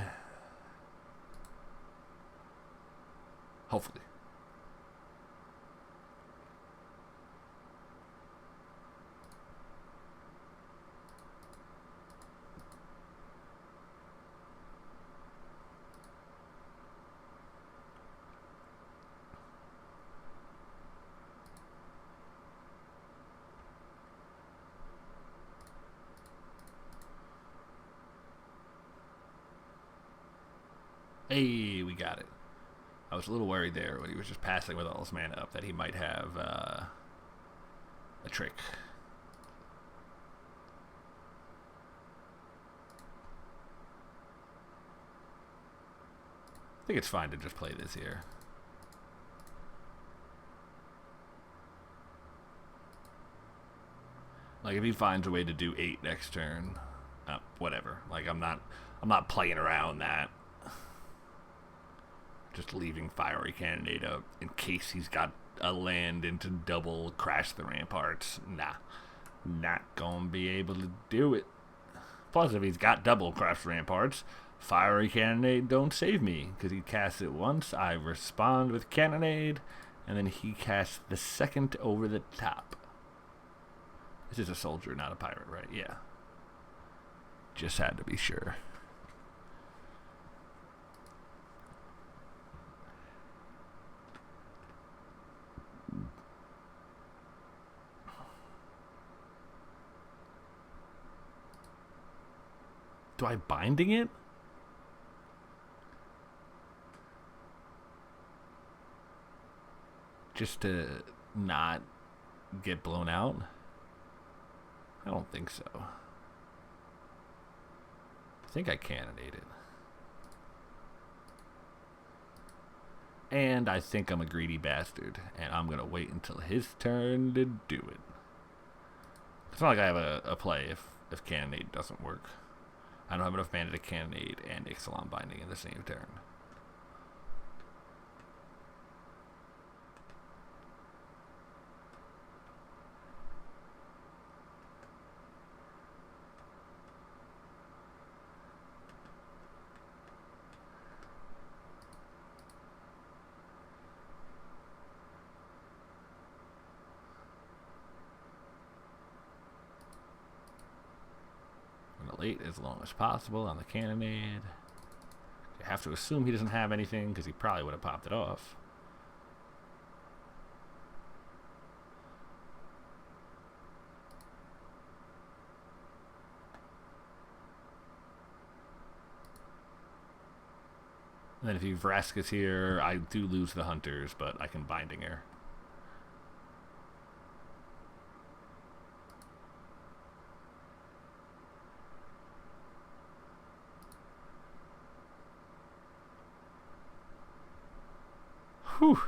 Hopefully. Hey, we got it. I was a little worried there when he was just passing with all his mana up that he might have a trick. I think it's fine to just play this here. Like if he finds a way to do 8 next turn, whatever. Like I'm not playing around that. Just leaving Fiery Cannonade up in case he's got a land into double Crash the Ramparts. Nah. Not gonna be able to do it. Plus, if he's got double Crash the Ramparts, Fiery Cannonade don't save me. Because he casts it once, I respond with Cannonade, and then he casts the second over the top. This is a soldier, not a pirate, right? Yeah. Just had to be sure. Do I binding it? Just to not get blown out? I don't think so. I think I cannonade it. And I think I'm a greedy bastard, and I'm going to wait until his turn to do it. It's not like I have a play if cannonade doesn't work. I don't have enough mana to cannonade and Ixalan binding in the same turn. Late as long as possible on the cannonade. You have to assume he doesn't have anything because he probably would have popped it off. And then if he Vraska's here, I do lose the hunters, but I can binding her. Whew.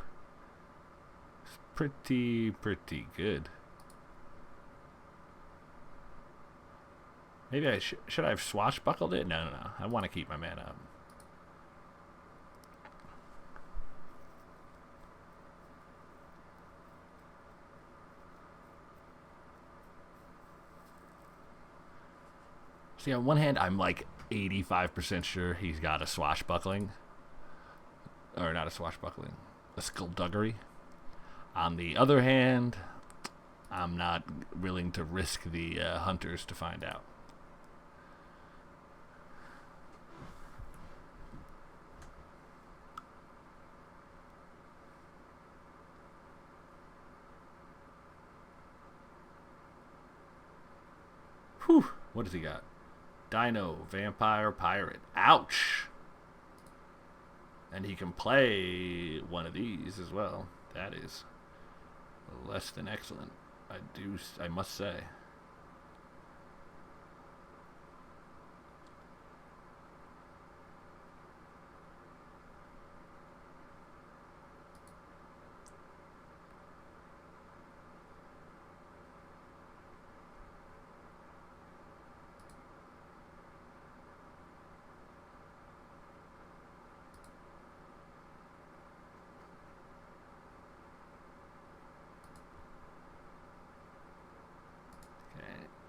It's pretty good. Maybe I should I have swashbuckled it? No. I want to keep my mana up. See, on one hand, I'm like 85% sure he's got a swashbuckling. Or not a swashbuckling. A skullduggery. On the other hand, I'm not willing to risk the hunters to find out. Whew. What does he got? Dino, Vampire, Pirate. Ouch! And he can play one of these as well. That is less than excellent. I must say.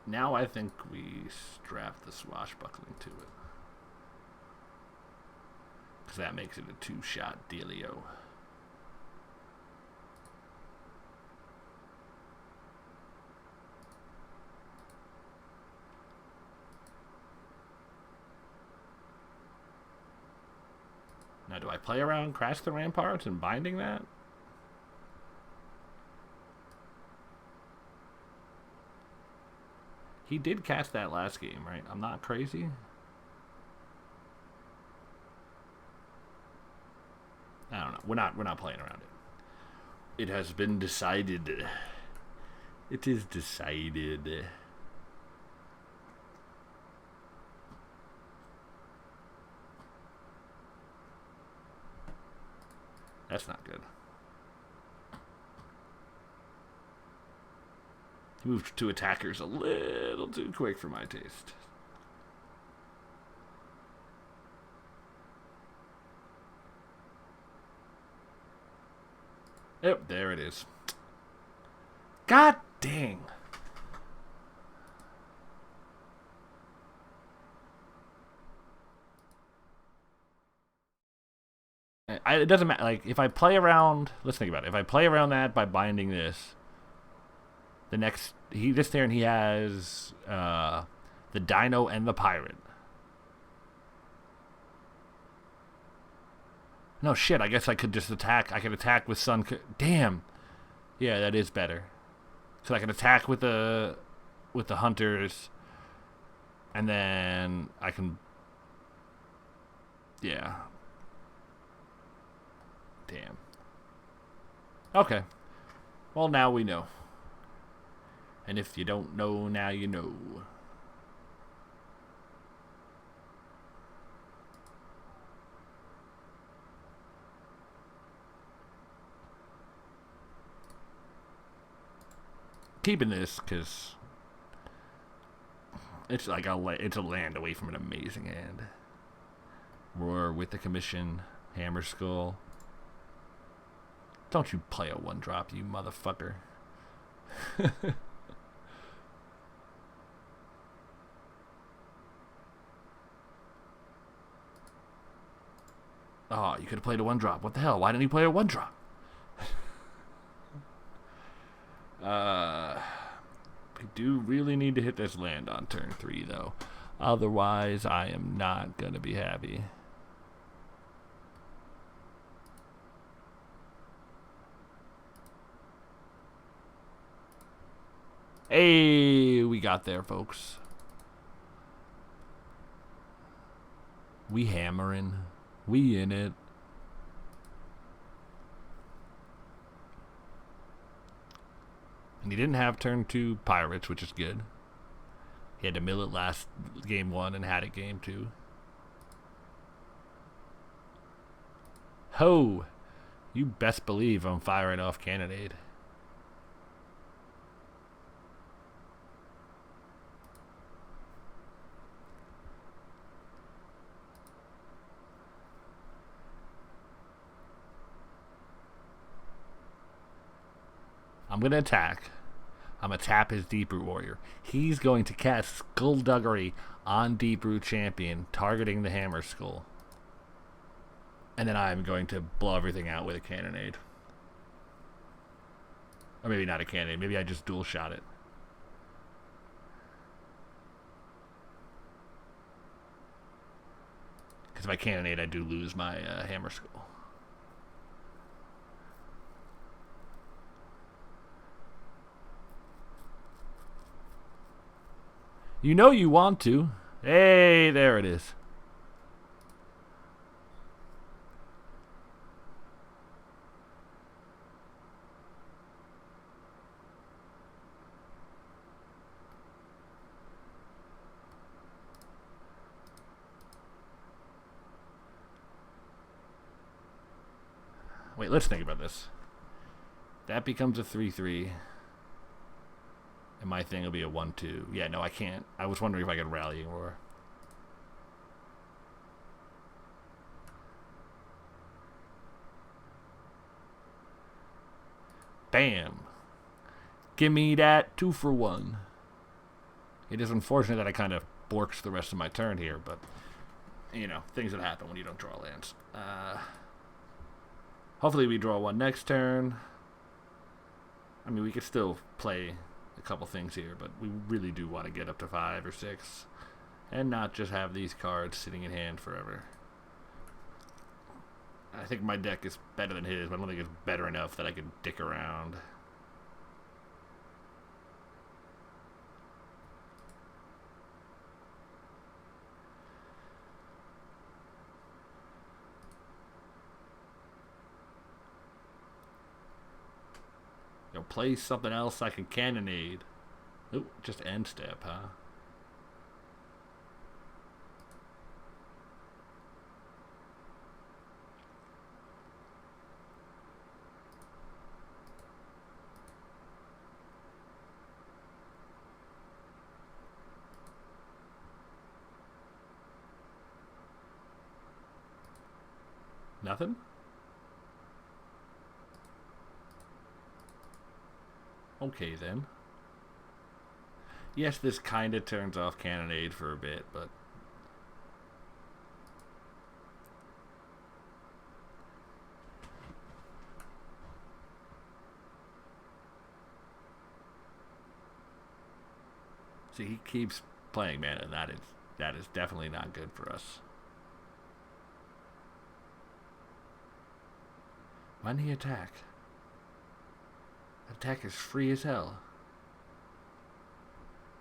Now I think we strap the swashbuckling to it. Because that makes it a two-shot dealio. Now do I play around Crash the Ramparts and binding that? He did cast that last game, right? I'm not crazy. I don't know. We're not playing around it. It has been decided. It is decided. That's not good. Moved to attackers a little too quick for my taste. Yep, there it is. God dang. It doesn't matter. Like, if I play around... Let's think about it. If I play around that by binding this... The next, this turn he has the The Dino and the Pirate. No, shit, I guess I could just attack. I could attack with Sun... Damn. Yeah, that is better. So I can attack with the hunters, and then I can... Yeah. Damn. Okay. Well, now we know. And if you don't know, now you know. Keeping this because it's like it's a land away from an amazing hand. Roar with the commission, Hammer Skull. Don't you play a 1-drop, you motherfucker. Oh, you could have played a 1-drop. What the hell? Why didn't you play a 1-drop? We do really need to hit this land on turn 3, though. Otherwise, I am not going to be happy. Hey, we got there, folks. We hammering. We in it. And he didn't have turn 2 Pirates, which is good. He had to mill it last game 1 and had it game 2. Ho! You best believe I'm firing off Cannonade. I'm going to attack. I'm going to tap his Deep Root Warrior. He's going to cast Skullduggery on Deep Root Champion, targeting the Hammer Skull. And then I'm going to blow everything out with a Cannonade. Or maybe not a Cannonade. Maybe I just dual shot it. Because if I Cannonade, I do lose my Hammer Skull. You know you want to. Hey, there it is. Wait, let's think about this. That becomes a 3-3. And my thing will be a 1-2. Yeah, no, I can't. I was wondering if I could Rallying Roar. Bam. Give me that 2-for-1. It is unfortunate that I kind of borks the rest of my turn here, but, you know, things that happen when you don't draw lands. Hopefully we draw one next turn. I mean, we could still play a couple things here, but we really do want to get up to 5 or 6 and not just have these cards sitting in hand forever. I think my deck is better than his, but I don't think it's better enough that I can dick around. Yo, play something else I can Cannonade. Ooh, just end step, huh? Nothing? Okay, then. Yes, this kind of turns off Cannonade for a bit, but... See, he keeps playing mana, and that is definitely not good for us. Why didn't he attack? Attack is free as hell.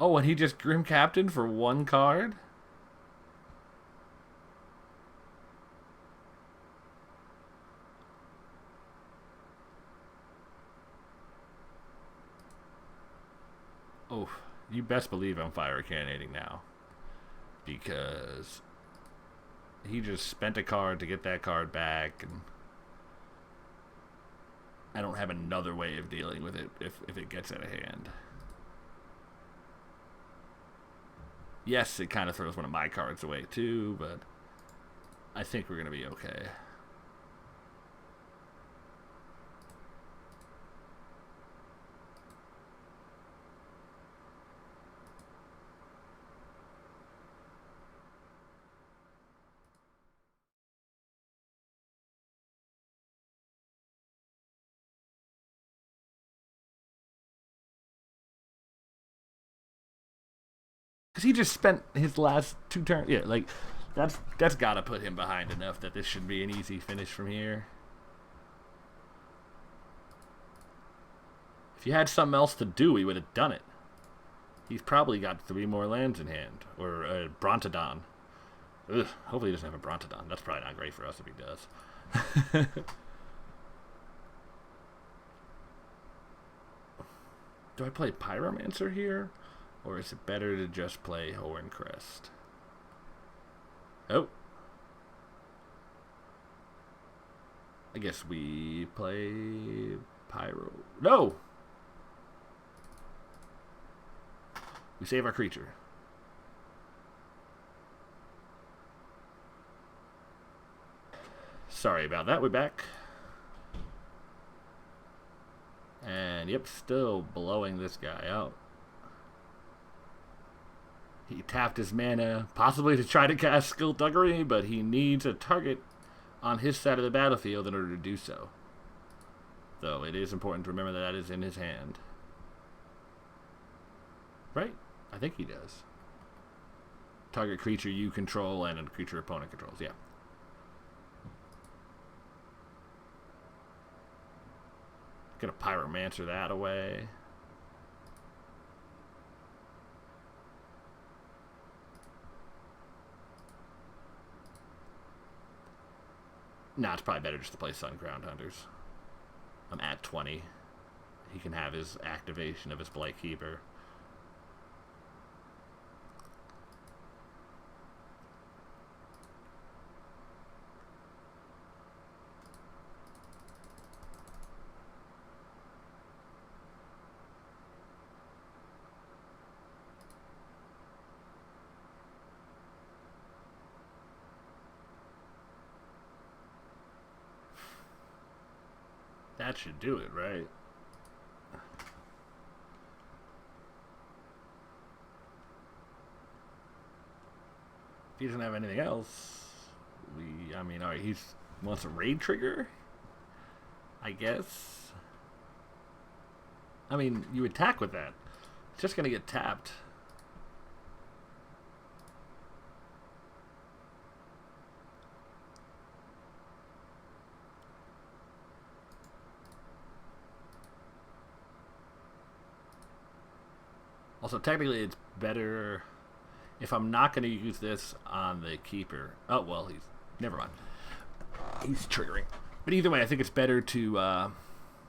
Oh, and he just Grim Captain for one card? Oh, you best believe I'm fire cannonading now. Because he just spent a card to get that card back, and I don't have another way of dealing with it if it gets out of hand. Yes, it kind of throws one of my cards away too, but I think we're going to be okay. Because he just spent his last 2 turns. Yeah, like, that's got to put him behind enough that this should be an easy finish from here. If you had something else to do, he would have done it. He's probably got 3 more lands in hand. Or a Brontodon. Ugh, hopefully he doesn't have a Brontodon. That's probably not great for us if he does. Do I play Pyromancer here? Or is it better to just play Horncrest? Oh. I guess we play Pyro. No! We save our creature. Sorry about that. We're back. And yep, still blowing this guy out. He tapped his mana, possibly to try to cast Skullduggery, but he needs a target on his side of the battlefield in order to do so. Though it is important to remember that that is in his hand. Right? I think he does. Target creature you control and a creature opponent controls, yeah. Gonna Pyromancer that away. Nah, it's probably better just to play Sunground Hunters. I'm at 20. He can have his activation of his Blight Keeper. That should do it, right? If he doesn't have anything else, I mean, alright, he wants a raid trigger? I guess. I mean, you attack with that. It's just gonna get tapped. Also, technically, it's better if I'm not going to use this on the keeper. Oh, well, never mind. He's triggering. But either way, I think it's better to,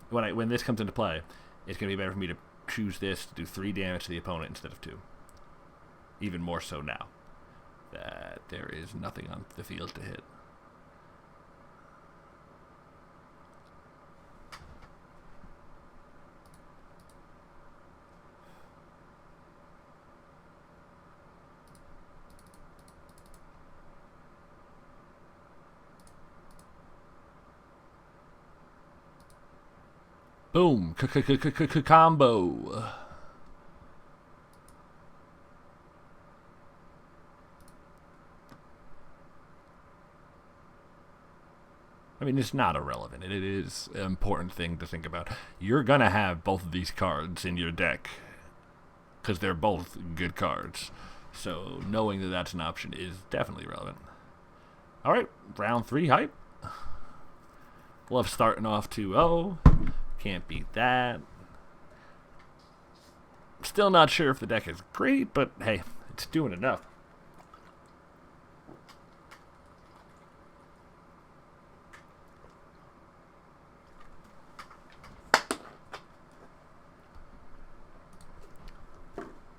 when this comes into play, it's going to be better for me to choose this to do 3 damage to the opponent instead of 2. Even more so now that there is nothing on the field to hit. Boom. Combo. I mean, it's not irrelevant. It is an important thing to think about. You're going to have both of these cards in your deck because they're both good cards. So knowing that that's an option is definitely relevant. All right, round 3 hype. Love starting off 2-0. Can't beat that. Still not sure if the deck is great, but hey, it's doing enough.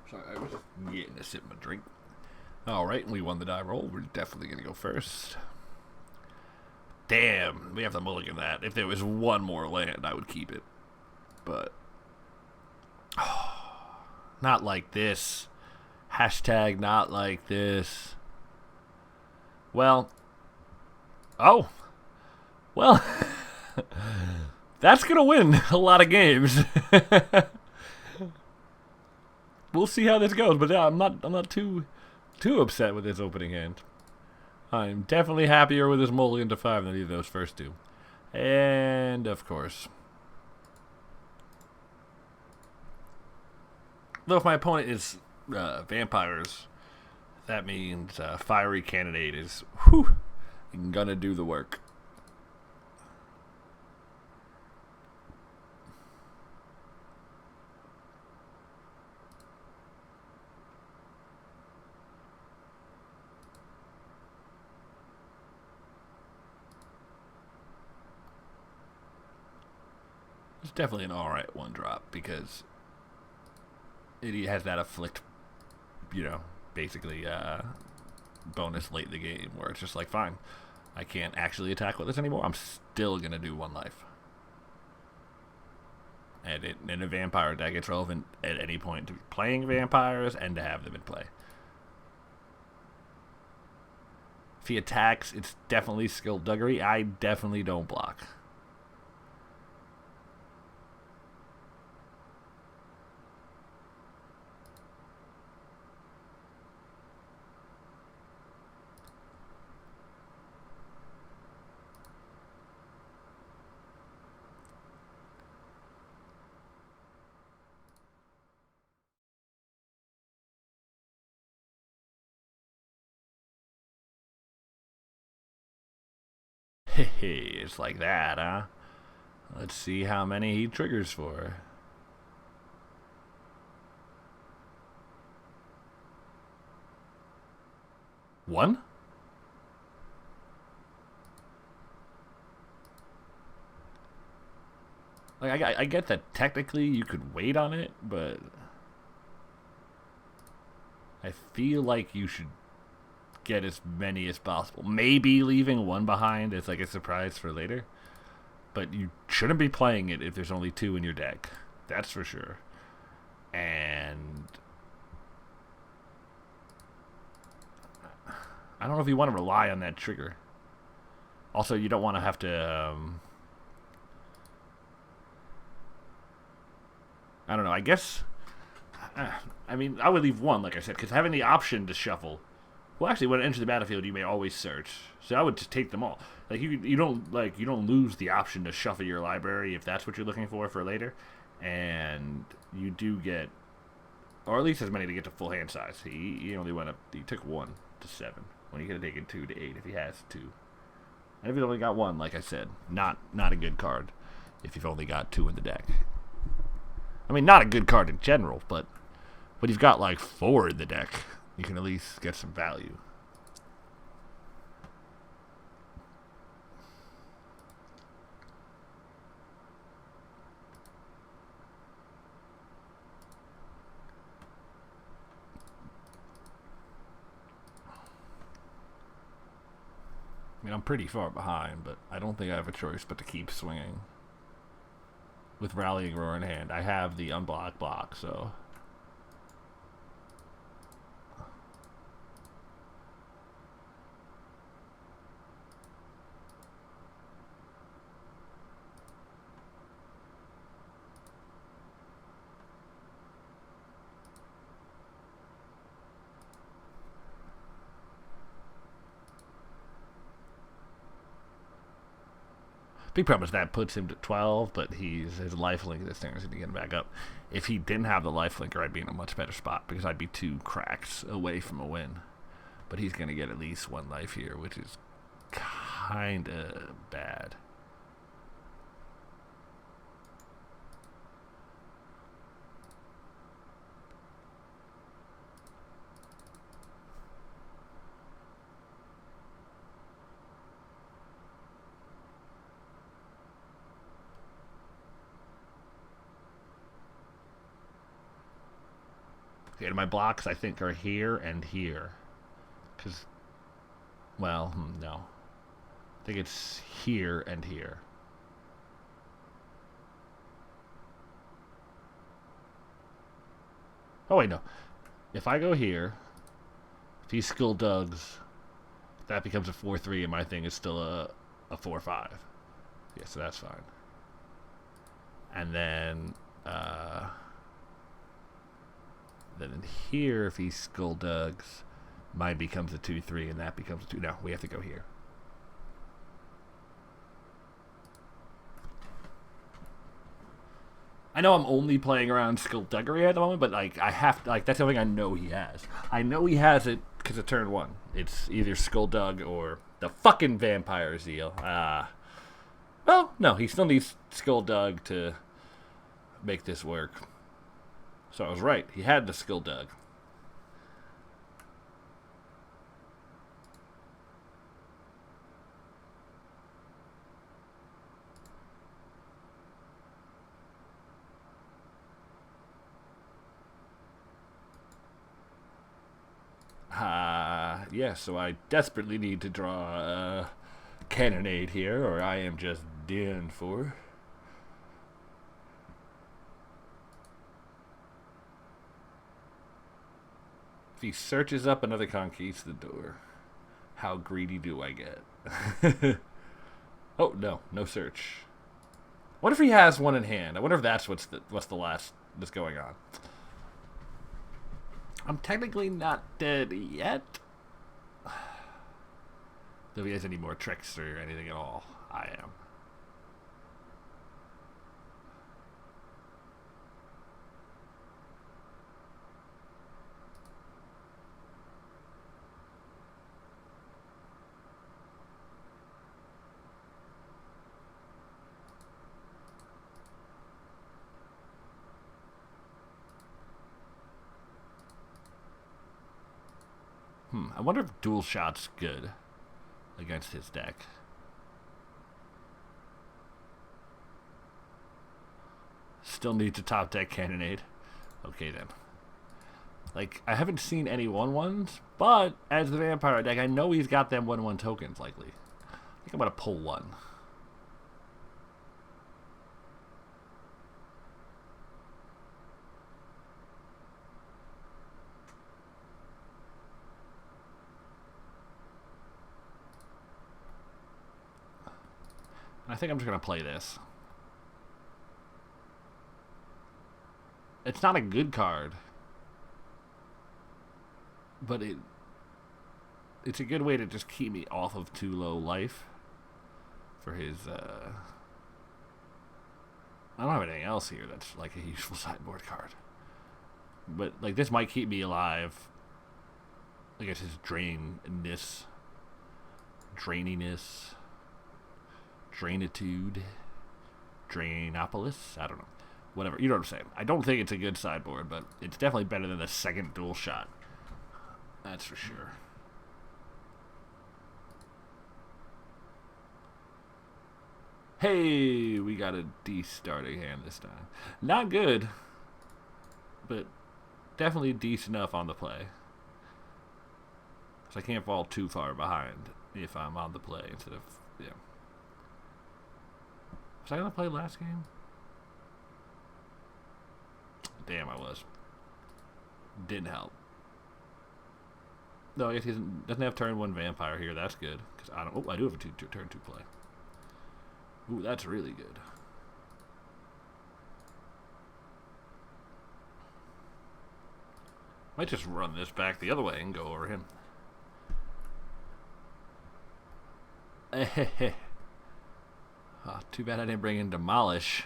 Sorry, I was just getting a sip of my drink. Alright, we won the die roll. We're definitely going to go first. Damn, we have to mulligan that. If there was one more land, I would keep it. But not like this. Hashtag not like this. Well. Oh. Well. That's going to win a lot of games. We'll see how this goes, but yeah, I'm not too upset with this opening hand. I'm definitely happier with this mulligan to 5 than either of those first two. And of course, though if my opponent is vampires, that means fiery candidate is gonna do the work. It's definitely an alright one drop because it has that afflict, basically bonus late in the game where it's just like, fine, I can't actually attack with this anymore. I'm still going to do 1 life. And in a vampire deck, it's relevant at any point to be playing vampires and to have them in play. If he attacks, it's definitely skullduggery. I definitely don't block. It's like that, huh? Let's see how many he triggers for. 1? Like, I get that technically you could wait on it, but I feel like you should get as many as possible. Maybe leaving 1 behind as like a surprise for later. But you shouldn't be playing it if there's only 2 in your deck. That's for sure. And I don't know if you want to rely on that trigger. Also, you don't want to have to I don't know. I guess I mean, I would leave 1, like I said, because having the option to shuffle. Well, actually, when it enters the battlefield, you may always search. So I would just take them all. Like you don't lose the option to shuffle your library if that's what you're looking for later, and you do get, or at least as many to get to full hand size. He only went up. He took 1 to 7 when he could have taken 2 to 8 if he has 2. And if he's only got 1, like I said, not a good card. If you've only got 2 in the deck, I mean, not a good card in general, but you've got like 4 in the deck. You can at least get some value. I mean, I'm pretty far behind, but I don't think I have a choice but to keep swinging. With Rallying Roar in hand, I have the unblock block, so... Big problem is that puts him to 12, but his lifelink this thing is going to get him back up. If he didn't have the lifelinker, I'd be in a much better spot because I'd be 2 cracks away from a win. But he's going to get at least 1 life here, which is kind of bad. Okay, my blocks, I think, are here and here. Because, well, no. I think it's here and here. Oh, wait, no. If I go here, if he Skulldugs, that becomes a 4-3, and my thing is still a 4-5. Yeah, so that's fine. And then in here, if he Skulldugs, mine becomes a 2-3, and that becomes a 2. No, we have to go here. I know I'm only playing around Skullduggery at the moment, but like I have to, like that's the only thing I know he has. I know he has it because of turn 1. It's either Skulldug or the fucking Vampire Zeal. Well, no, he still needs Skulldug to make this work. So I was right. He had the Skulldug. Yeah, so I desperately need to draw a Cannonade here, or I am just done for. If he searches up another Conquistador, how greedy do I get? Oh, no search. What if he has one in hand? I wonder if that's what's the last that's going on. I'm technically not dead yet. If he has any more tricks or anything at all, I am. I wonder if dual shot's good against his deck. Still need to top deck Cannonade. Okay then. Like, I haven't seen any 1/1s, but as the Vampire deck, I know he's got them 1/1 tokens likely. I think I'm gonna pull one. I think I'm just going to play this. It's not a good card. But it's a good way to just keep me off of too low life. For his, I don't have anything else here that's like a useful sideboard card. But, like, this might keep me alive. I guess his draininess. Drainitude, Drainopolis, I don't know. Whatever, you know what I'm saying. I don't think it's a good sideboard, but it's definitely better than the second dual shot. That's for sure. Hey, we got a D starting hand this time. Not good, but definitely decent enough on the play. So I can't fall too far behind if I'm on the play instead of, yeah. Was I going to play last game? Damn, I was. Didn't help. No, I guess he doesn't have turn 1 Vampire here. That's good. Cause I don't. Oh, I do have a turn 2 play. Ooh, that's really good. Might just run this back the other way and go over him. Oh, too bad I didn't bring in Demolish.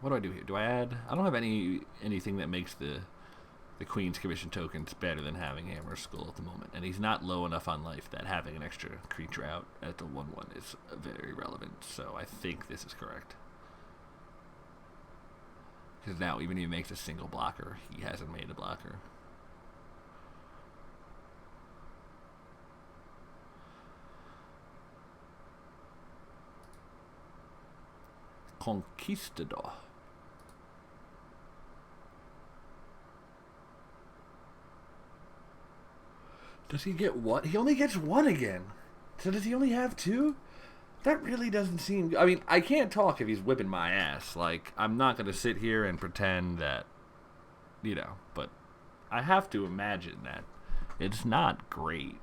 What do I do here? Do I add? I don't have anything that makes the Queen's Commission tokens better than having Hammer Skull at the moment. And he's not low enough on life that having an extra creature out at the 1/1 is very relevant. So I think this is correct. Because now, even if he makes a single blocker, he hasn't made a blocker. Conquistador. Does he get one? He only gets one again. So does he only have two? That really doesn't seem... I mean, I can't talk if he's whipping my ass. Like, I'm not going to sit here and pretend that, you know, but I have to imagine that it's not great.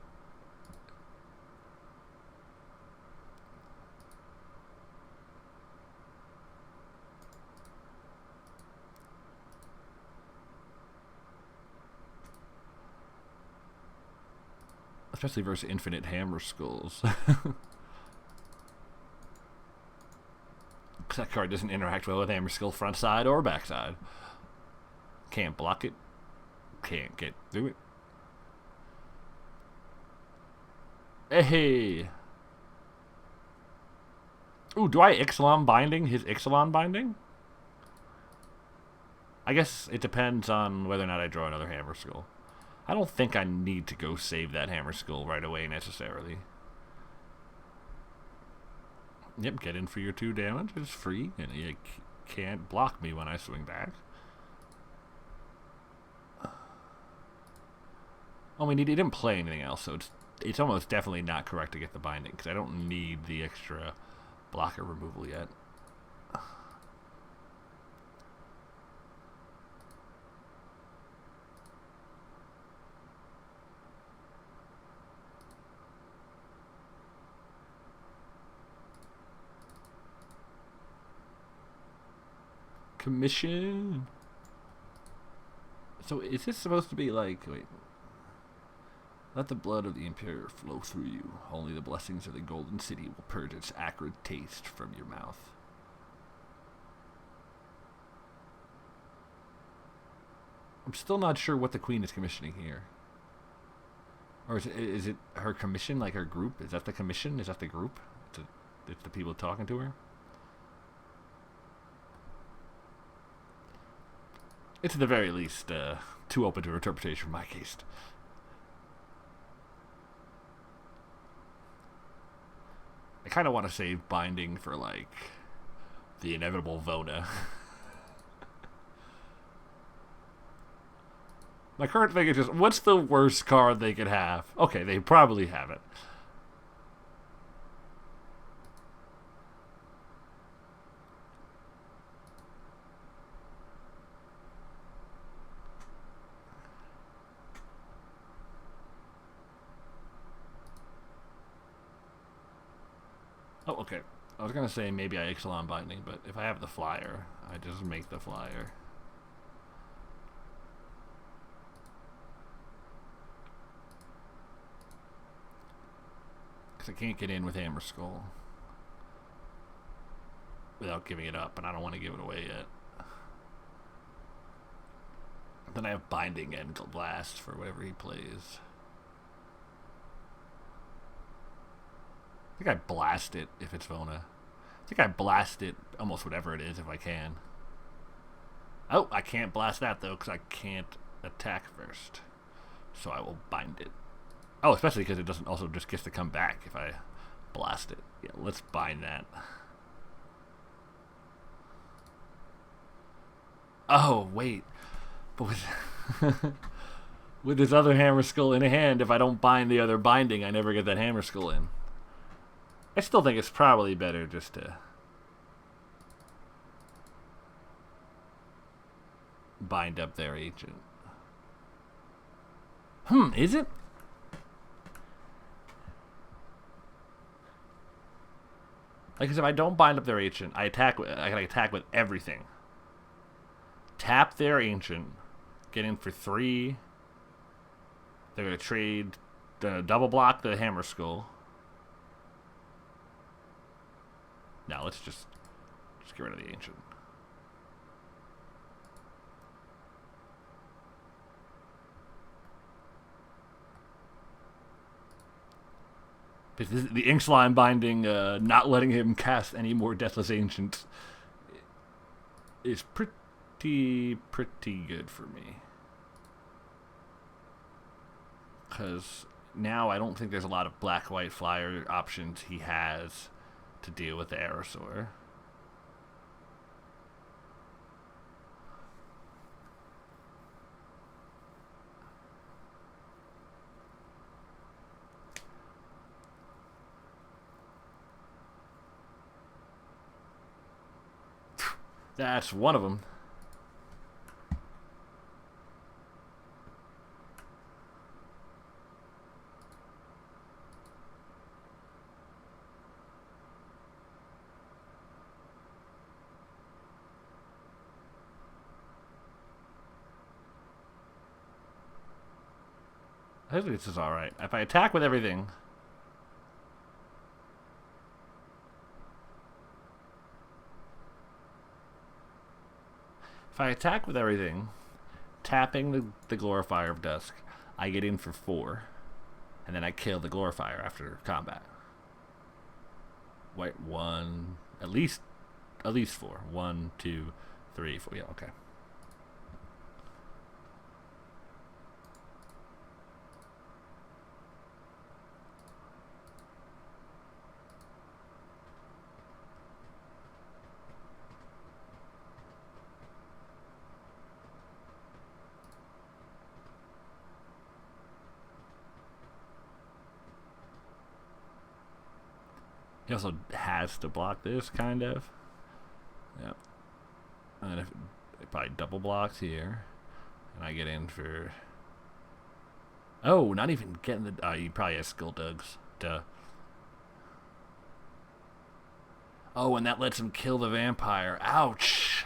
Especially versus infinite Hammer Skulls. That card doesn't interact well with Hammer Skull front side or back side. Can't block it. Can't get through it. Hey! Ooh, do I Ixalan binding his Ixalan binding? I guess it depends on whether or not I draw another Hammer Skull. I don't think I need to go save that Hammer Skull right away necessarily. Yep, get in for your 2 damage. It's free, and you can't block me when I swing back. I mean, he didn't play anything else, so it's almost definitely not correct to get the binding, because I don't need the extra blocker removal yet. Commission. So is this supposed to be like, wait, let the blood of the Imperator flow through you. Only the blessings of the Golden City will purge its acrid taste from your mouth. I'm still not sure what the Queen is commissioning here. Or is it her commission, like her group? Is that the commission? Is that the group? It's the people talking to her? It's at the very least too open to interpretation in my case. I kind of want to save binding for, like, the inevitable Vona. My current thing is just, what's the worst card they could have? Okay, they probably have it. Oh, okay. I was going to say maybe I Ixalan binding, but if I have the flyer, I just make the flyer. Because I can't get in with Hammer Skull without giving it up, and I don't want to give it away yet. Then I have binding and blast for whatever he plays. I think I blast it if it's Vona. I think I blast it almost whatever it is if I can. Oh, I can't blast that though because I can't attack first. So I will bind it. Oh, especially because it doesn't also just get to come back if I blast it. Yeah, let's bind that. Oh, wait. But with, with this other Hammer Skull in hand, if I don't bind the other binding, I never get that Hammer Skull in. I still think it's probably better just to bind up their agent. Is it? Like, 'cause if I don't bind up their ancient, I can attack with everything. Tap their ancient, get in for 3. They're gonna trade the double block the hammer skull. Now let's just get rid of the ancient. Because the Ixalan binding, not letting him cast any more Deathless Ancients, is pretty good for me. Because now I don't think there's a lot of black-white flyer options he has to deal with the Aerosaur. That's one of them. I think this is alright. If I attack with everything... If I attack with everything, tapping the Glorifier of Dusk, I get in for 4. And then I kill the Glorifier after combat. Wait, 1... At least 4. 1, 2, 3, 4. Yeah, okay. He also has to block this, kind of. Yep. And if it probably double blocks here. And I get in for... Oh, not even getting the... Oh, he probably has Skull Dugs. Duh. Oh, and that lets him kill the vampire. Ouch!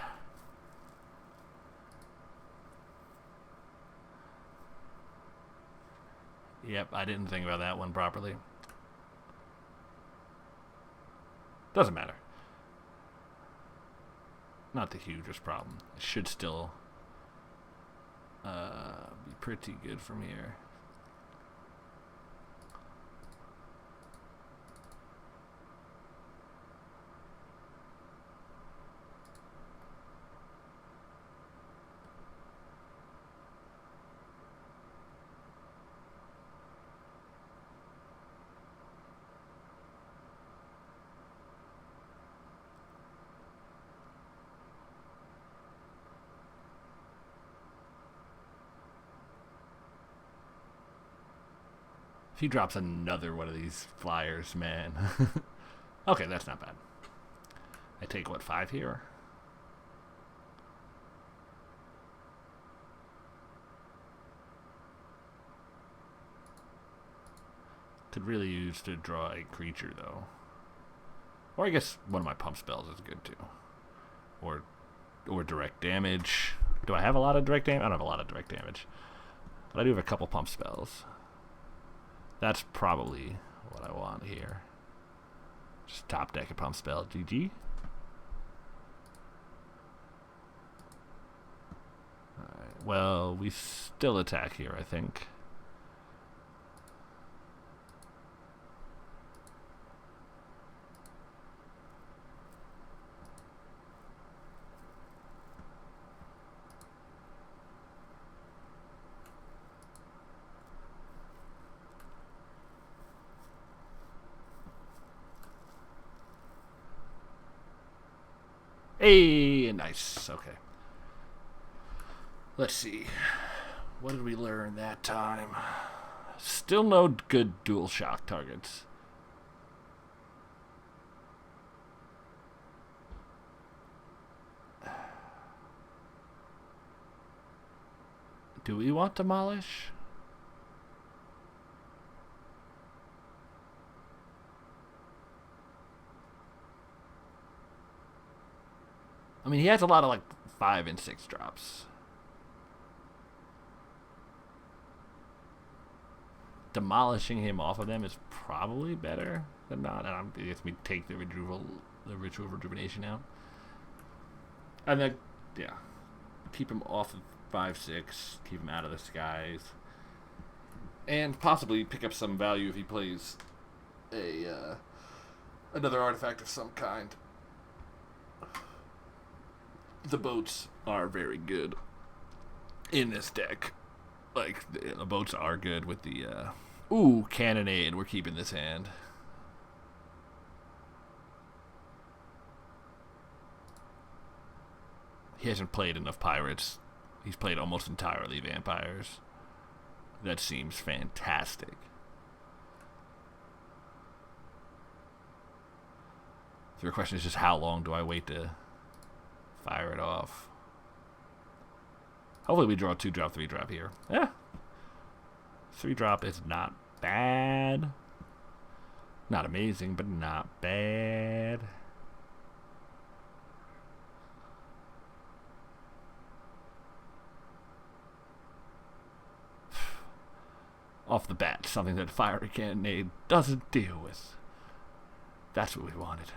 Yep, I didn't think about that one properly. Doesn't matter. Not the hugest problem. It should still be pretty good from here. If he drops another one of these flyers, man. Okay, that's not bad. I take, what, 5 here? Could really use to draw a creature, though. Or I guess one of my pump spells is good, too. Or direct damage. Do I have a lot of direct damage? I don't have a lot of direct damage. But I do have a couple pump spells. That's probably what I want here. Just top deck a pump spell. GG. Alright, well, we still attack here, I think. Hey, nice. Okay. Let's see. What did we learn that time? Still no good dual shock targets. Do we want Demolish? I mean, he has a lot of like 5 and 6 drops. Demolishing him off of them is probably better than not. And if we take the ritual rejuvenation out, and then keep him off of 5/6, keep him out of the skies, and possibly pick up some value if he plays another artifact of some kind. The boats are very good in this deck. Like, the boats are good with the cannonade. We're keeping this hand. He hasn't played enough pirates. He's played almost entirely vampires. That seems fantastic. So your question is just how long do I wait to fire it off? Hopefully we draw 2-drop, 3-drop here. Yeah. 3-drop is not bad. Not amazing, but not bad. Off the bat, something that Fiery Cannonade doesn't deal with. That's what we wanted.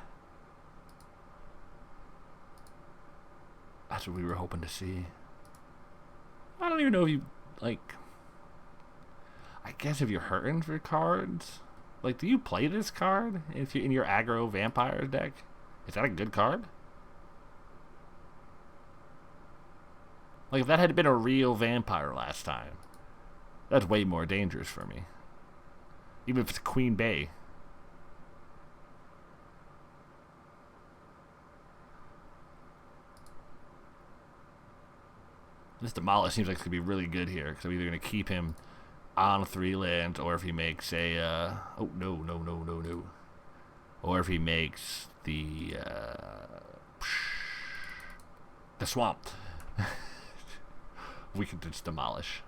That's what we were hoping to see. I don't even know if you, like... I guess if you're hurting for cards... Like, do you play this card if you're in your aggro vampire deck? Is that a good card? Like, if that had been a real vampire last time, that's way more dangerous for me. Even if it's Queen Bey. This Demolish seems like it's going to be really good here, because I'm either going to keep him on 3 lands, or if he makes a, oh, no. Or if he makes the swamp. We can just demolish.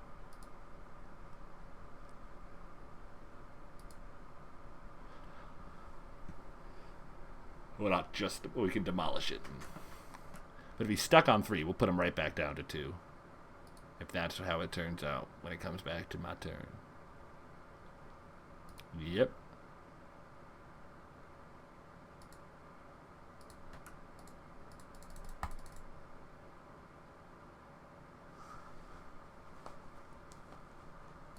Well, not just, we can demolish it. But if he's stuck on 3, we'll put him right back down to 2. If that's how it turns out when it comes back to my turn. Yep.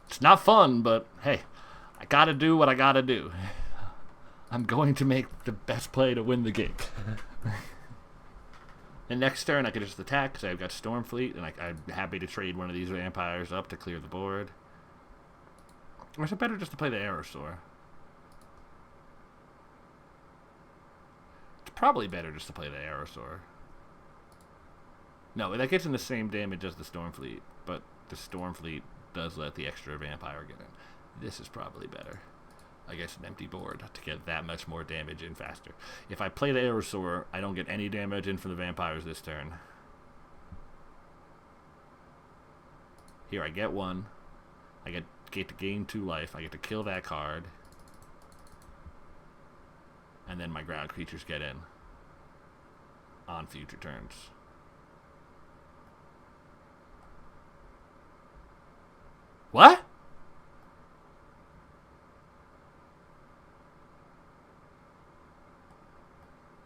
It's not fun, but hey, I gotta do what I gotta do. I'm going to make the best play to win the game. And next turn, I could just attack because I've got Stormfleet, and I'm happy to trade one of these vampires up to clear the board. Or is it better just to play the Aerosaur? It's probably better just to play the Aerosaur. No, that gets in the same damage as the Stormfleet, but the Stormfleet does let the extra vampire get in. This is probably better against an empty board to get that much more damage in faster. If I play the Aerosaur, I don't get any damage in from the vampires this turn. Here, I get 1. I get to gain 2 life. I get to kill that card. And then my ground creatures get in on future turns. What?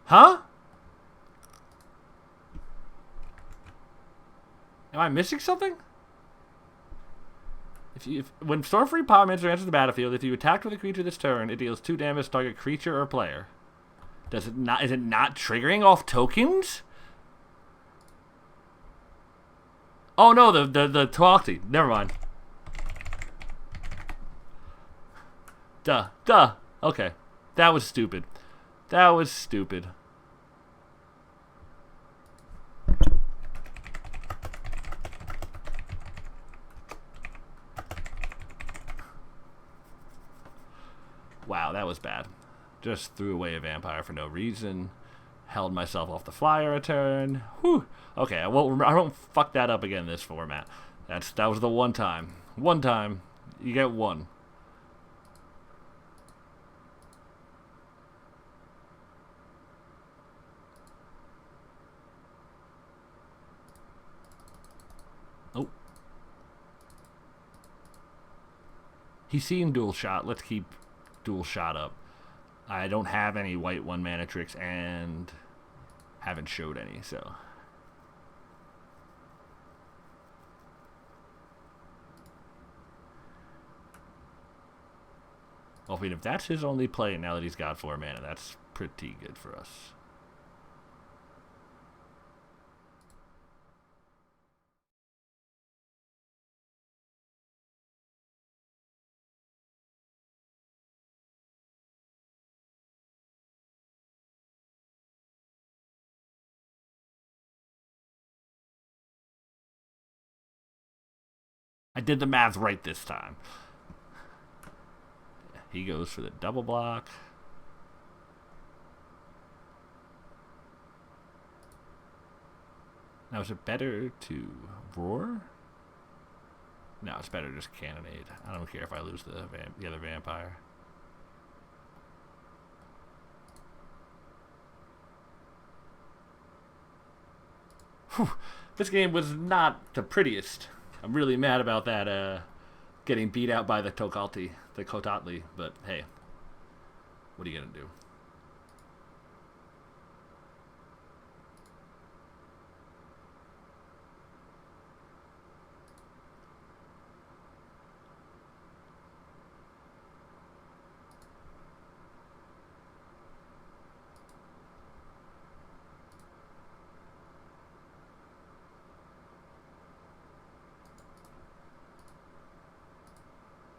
Huh? Am I missing something? When Stormfree Pyromancer enters the battlefield, if you attack with a creature this turn, it deals 2 damage to target creature or player. Is it not triggering off tokens? Oh no, the Twalty. Never mind. Duh. Okay. That was stupid. That was stupid. Wow, that was bad. Just threw away a vampire for no reason. Held myself off the flyer a turn. Whew. Okay, I won't fuck that up again in this format. That was the one time. One time. You get 1. He's seen dual shot. Let's keep dual shot up. I don't have any white 1-mana tricks and haven't showed any, so. Well, if that's his only play now that he's got 4 mana, that's pretty good for us. I did the math right this time. He goes for the double block. Now, is it better to roar? No, it's better to just cannonade. I don't care if I lose the other vampire. Whew. This game was not the prettiest. I'm really mad about that, getting beat out by the Kotatli, but hey, what are you gonna do?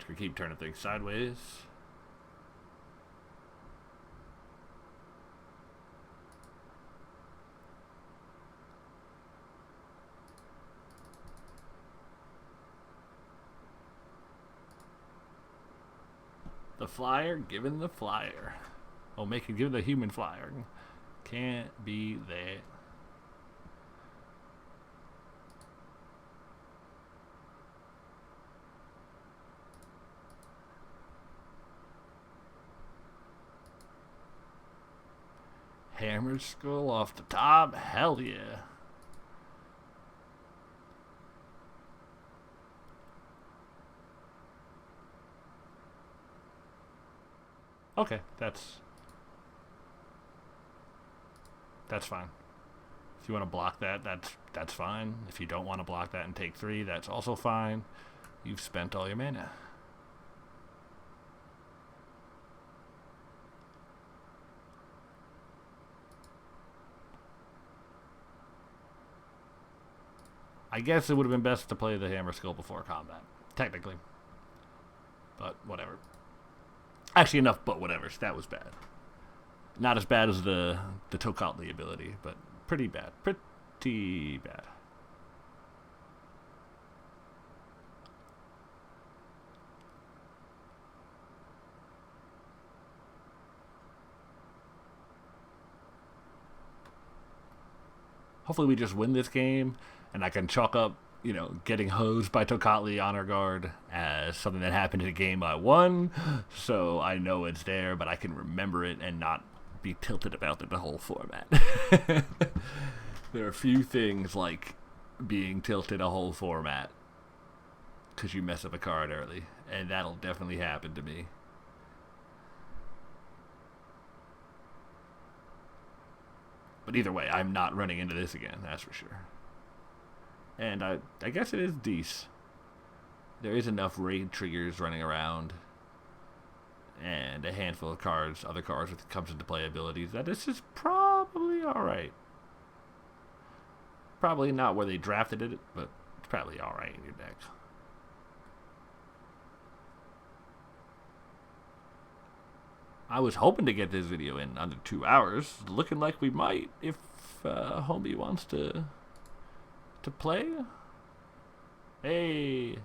We keep turning things sideways. The flyer, given the flyer. Oh, give the human flyer. Can't be that. Hammered skull off the top. Hell yeah. Okay, that's fine. If you want to block that, that's fine. If you don't want to block that and take 3, that's also fine. You've spent all your mana. I guess it would have been best to play the Hammer Skull before combat, technically. But whatever. Actually, enough but whatevers. That was bad. Not as bad as the Tokatli ability, but pretty bad. Pretty bad. Hopefully we just win this game, and I can chalk up, getting hosed by Tokatli Honor Guard as something that happened in a game I won, so I know it's there, but I can remember it and not be tilted about the whole format. There are a few things like being tilted a whole format because you mess up a card early, and that'll definitely happen to me. But either way, I'm not running into this again, that's for sure. And I guess it is decent. There is enough raid triggers running around, and a handful of cards, other cards with comes into play abilities, that this is probably alright. Probably not where they drafted it, but it's probably alright in your deck. I was hoping to get this video in under 2 hours. Looking like we might if homie wants to play. Hey,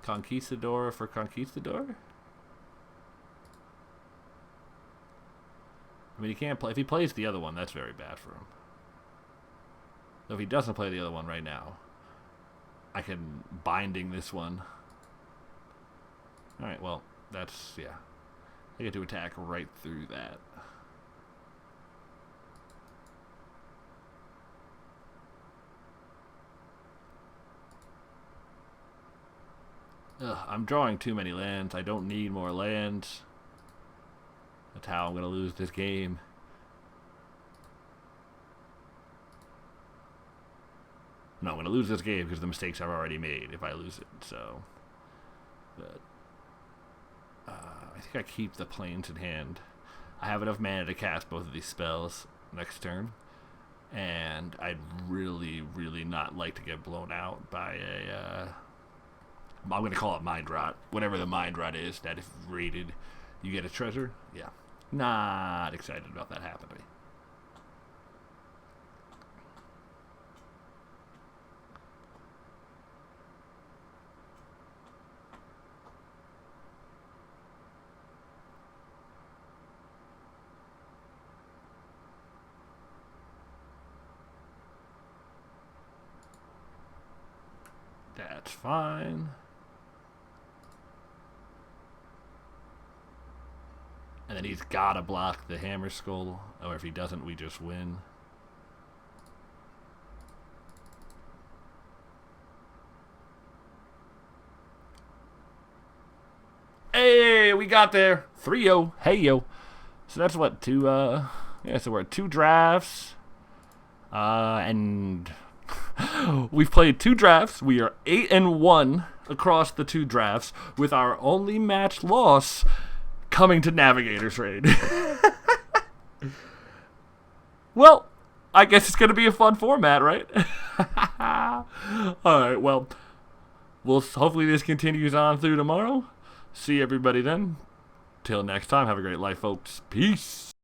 Conquistador for Conquistador. I mean, he can't play. If he plays the other one, that's very bad for him. So if he doesn't play the other one right now, I can binding this one. Alright, well, that's, yeah. I get to attack right through that. Ugh, I'm drawing too many lands. I don't need more lands. That's how I'm going to lose this game. No, I'm going to lose this game because the mistakes I've already made if I lose it. So, but I think I keep the planes in hand. I have enough mana to cast both of these spells next turn. And I'd really, really not like to get blown out by a... I'm going to call it Mind Rot. Whatever the Mind Rot is, that if rated, you get a treasure. Yeah. Not excited about that happening. That's fine. And then he's got to block the Hammer Skull, or if he doesn't, we just win. Hey, we got there. 3-0. Hey, yo. So that's what, yeah, so we're at 2 drafts. And we've played 2 drafts. We are 8-1 across the 2 drafts, with our only match loss coming to Navigator's Raid. Well, I guess it's going to be a fun format, right? Alright, well, hopefully this continues on through tomorrow. See everybody then. Till next time, have a great life, folks. Peace.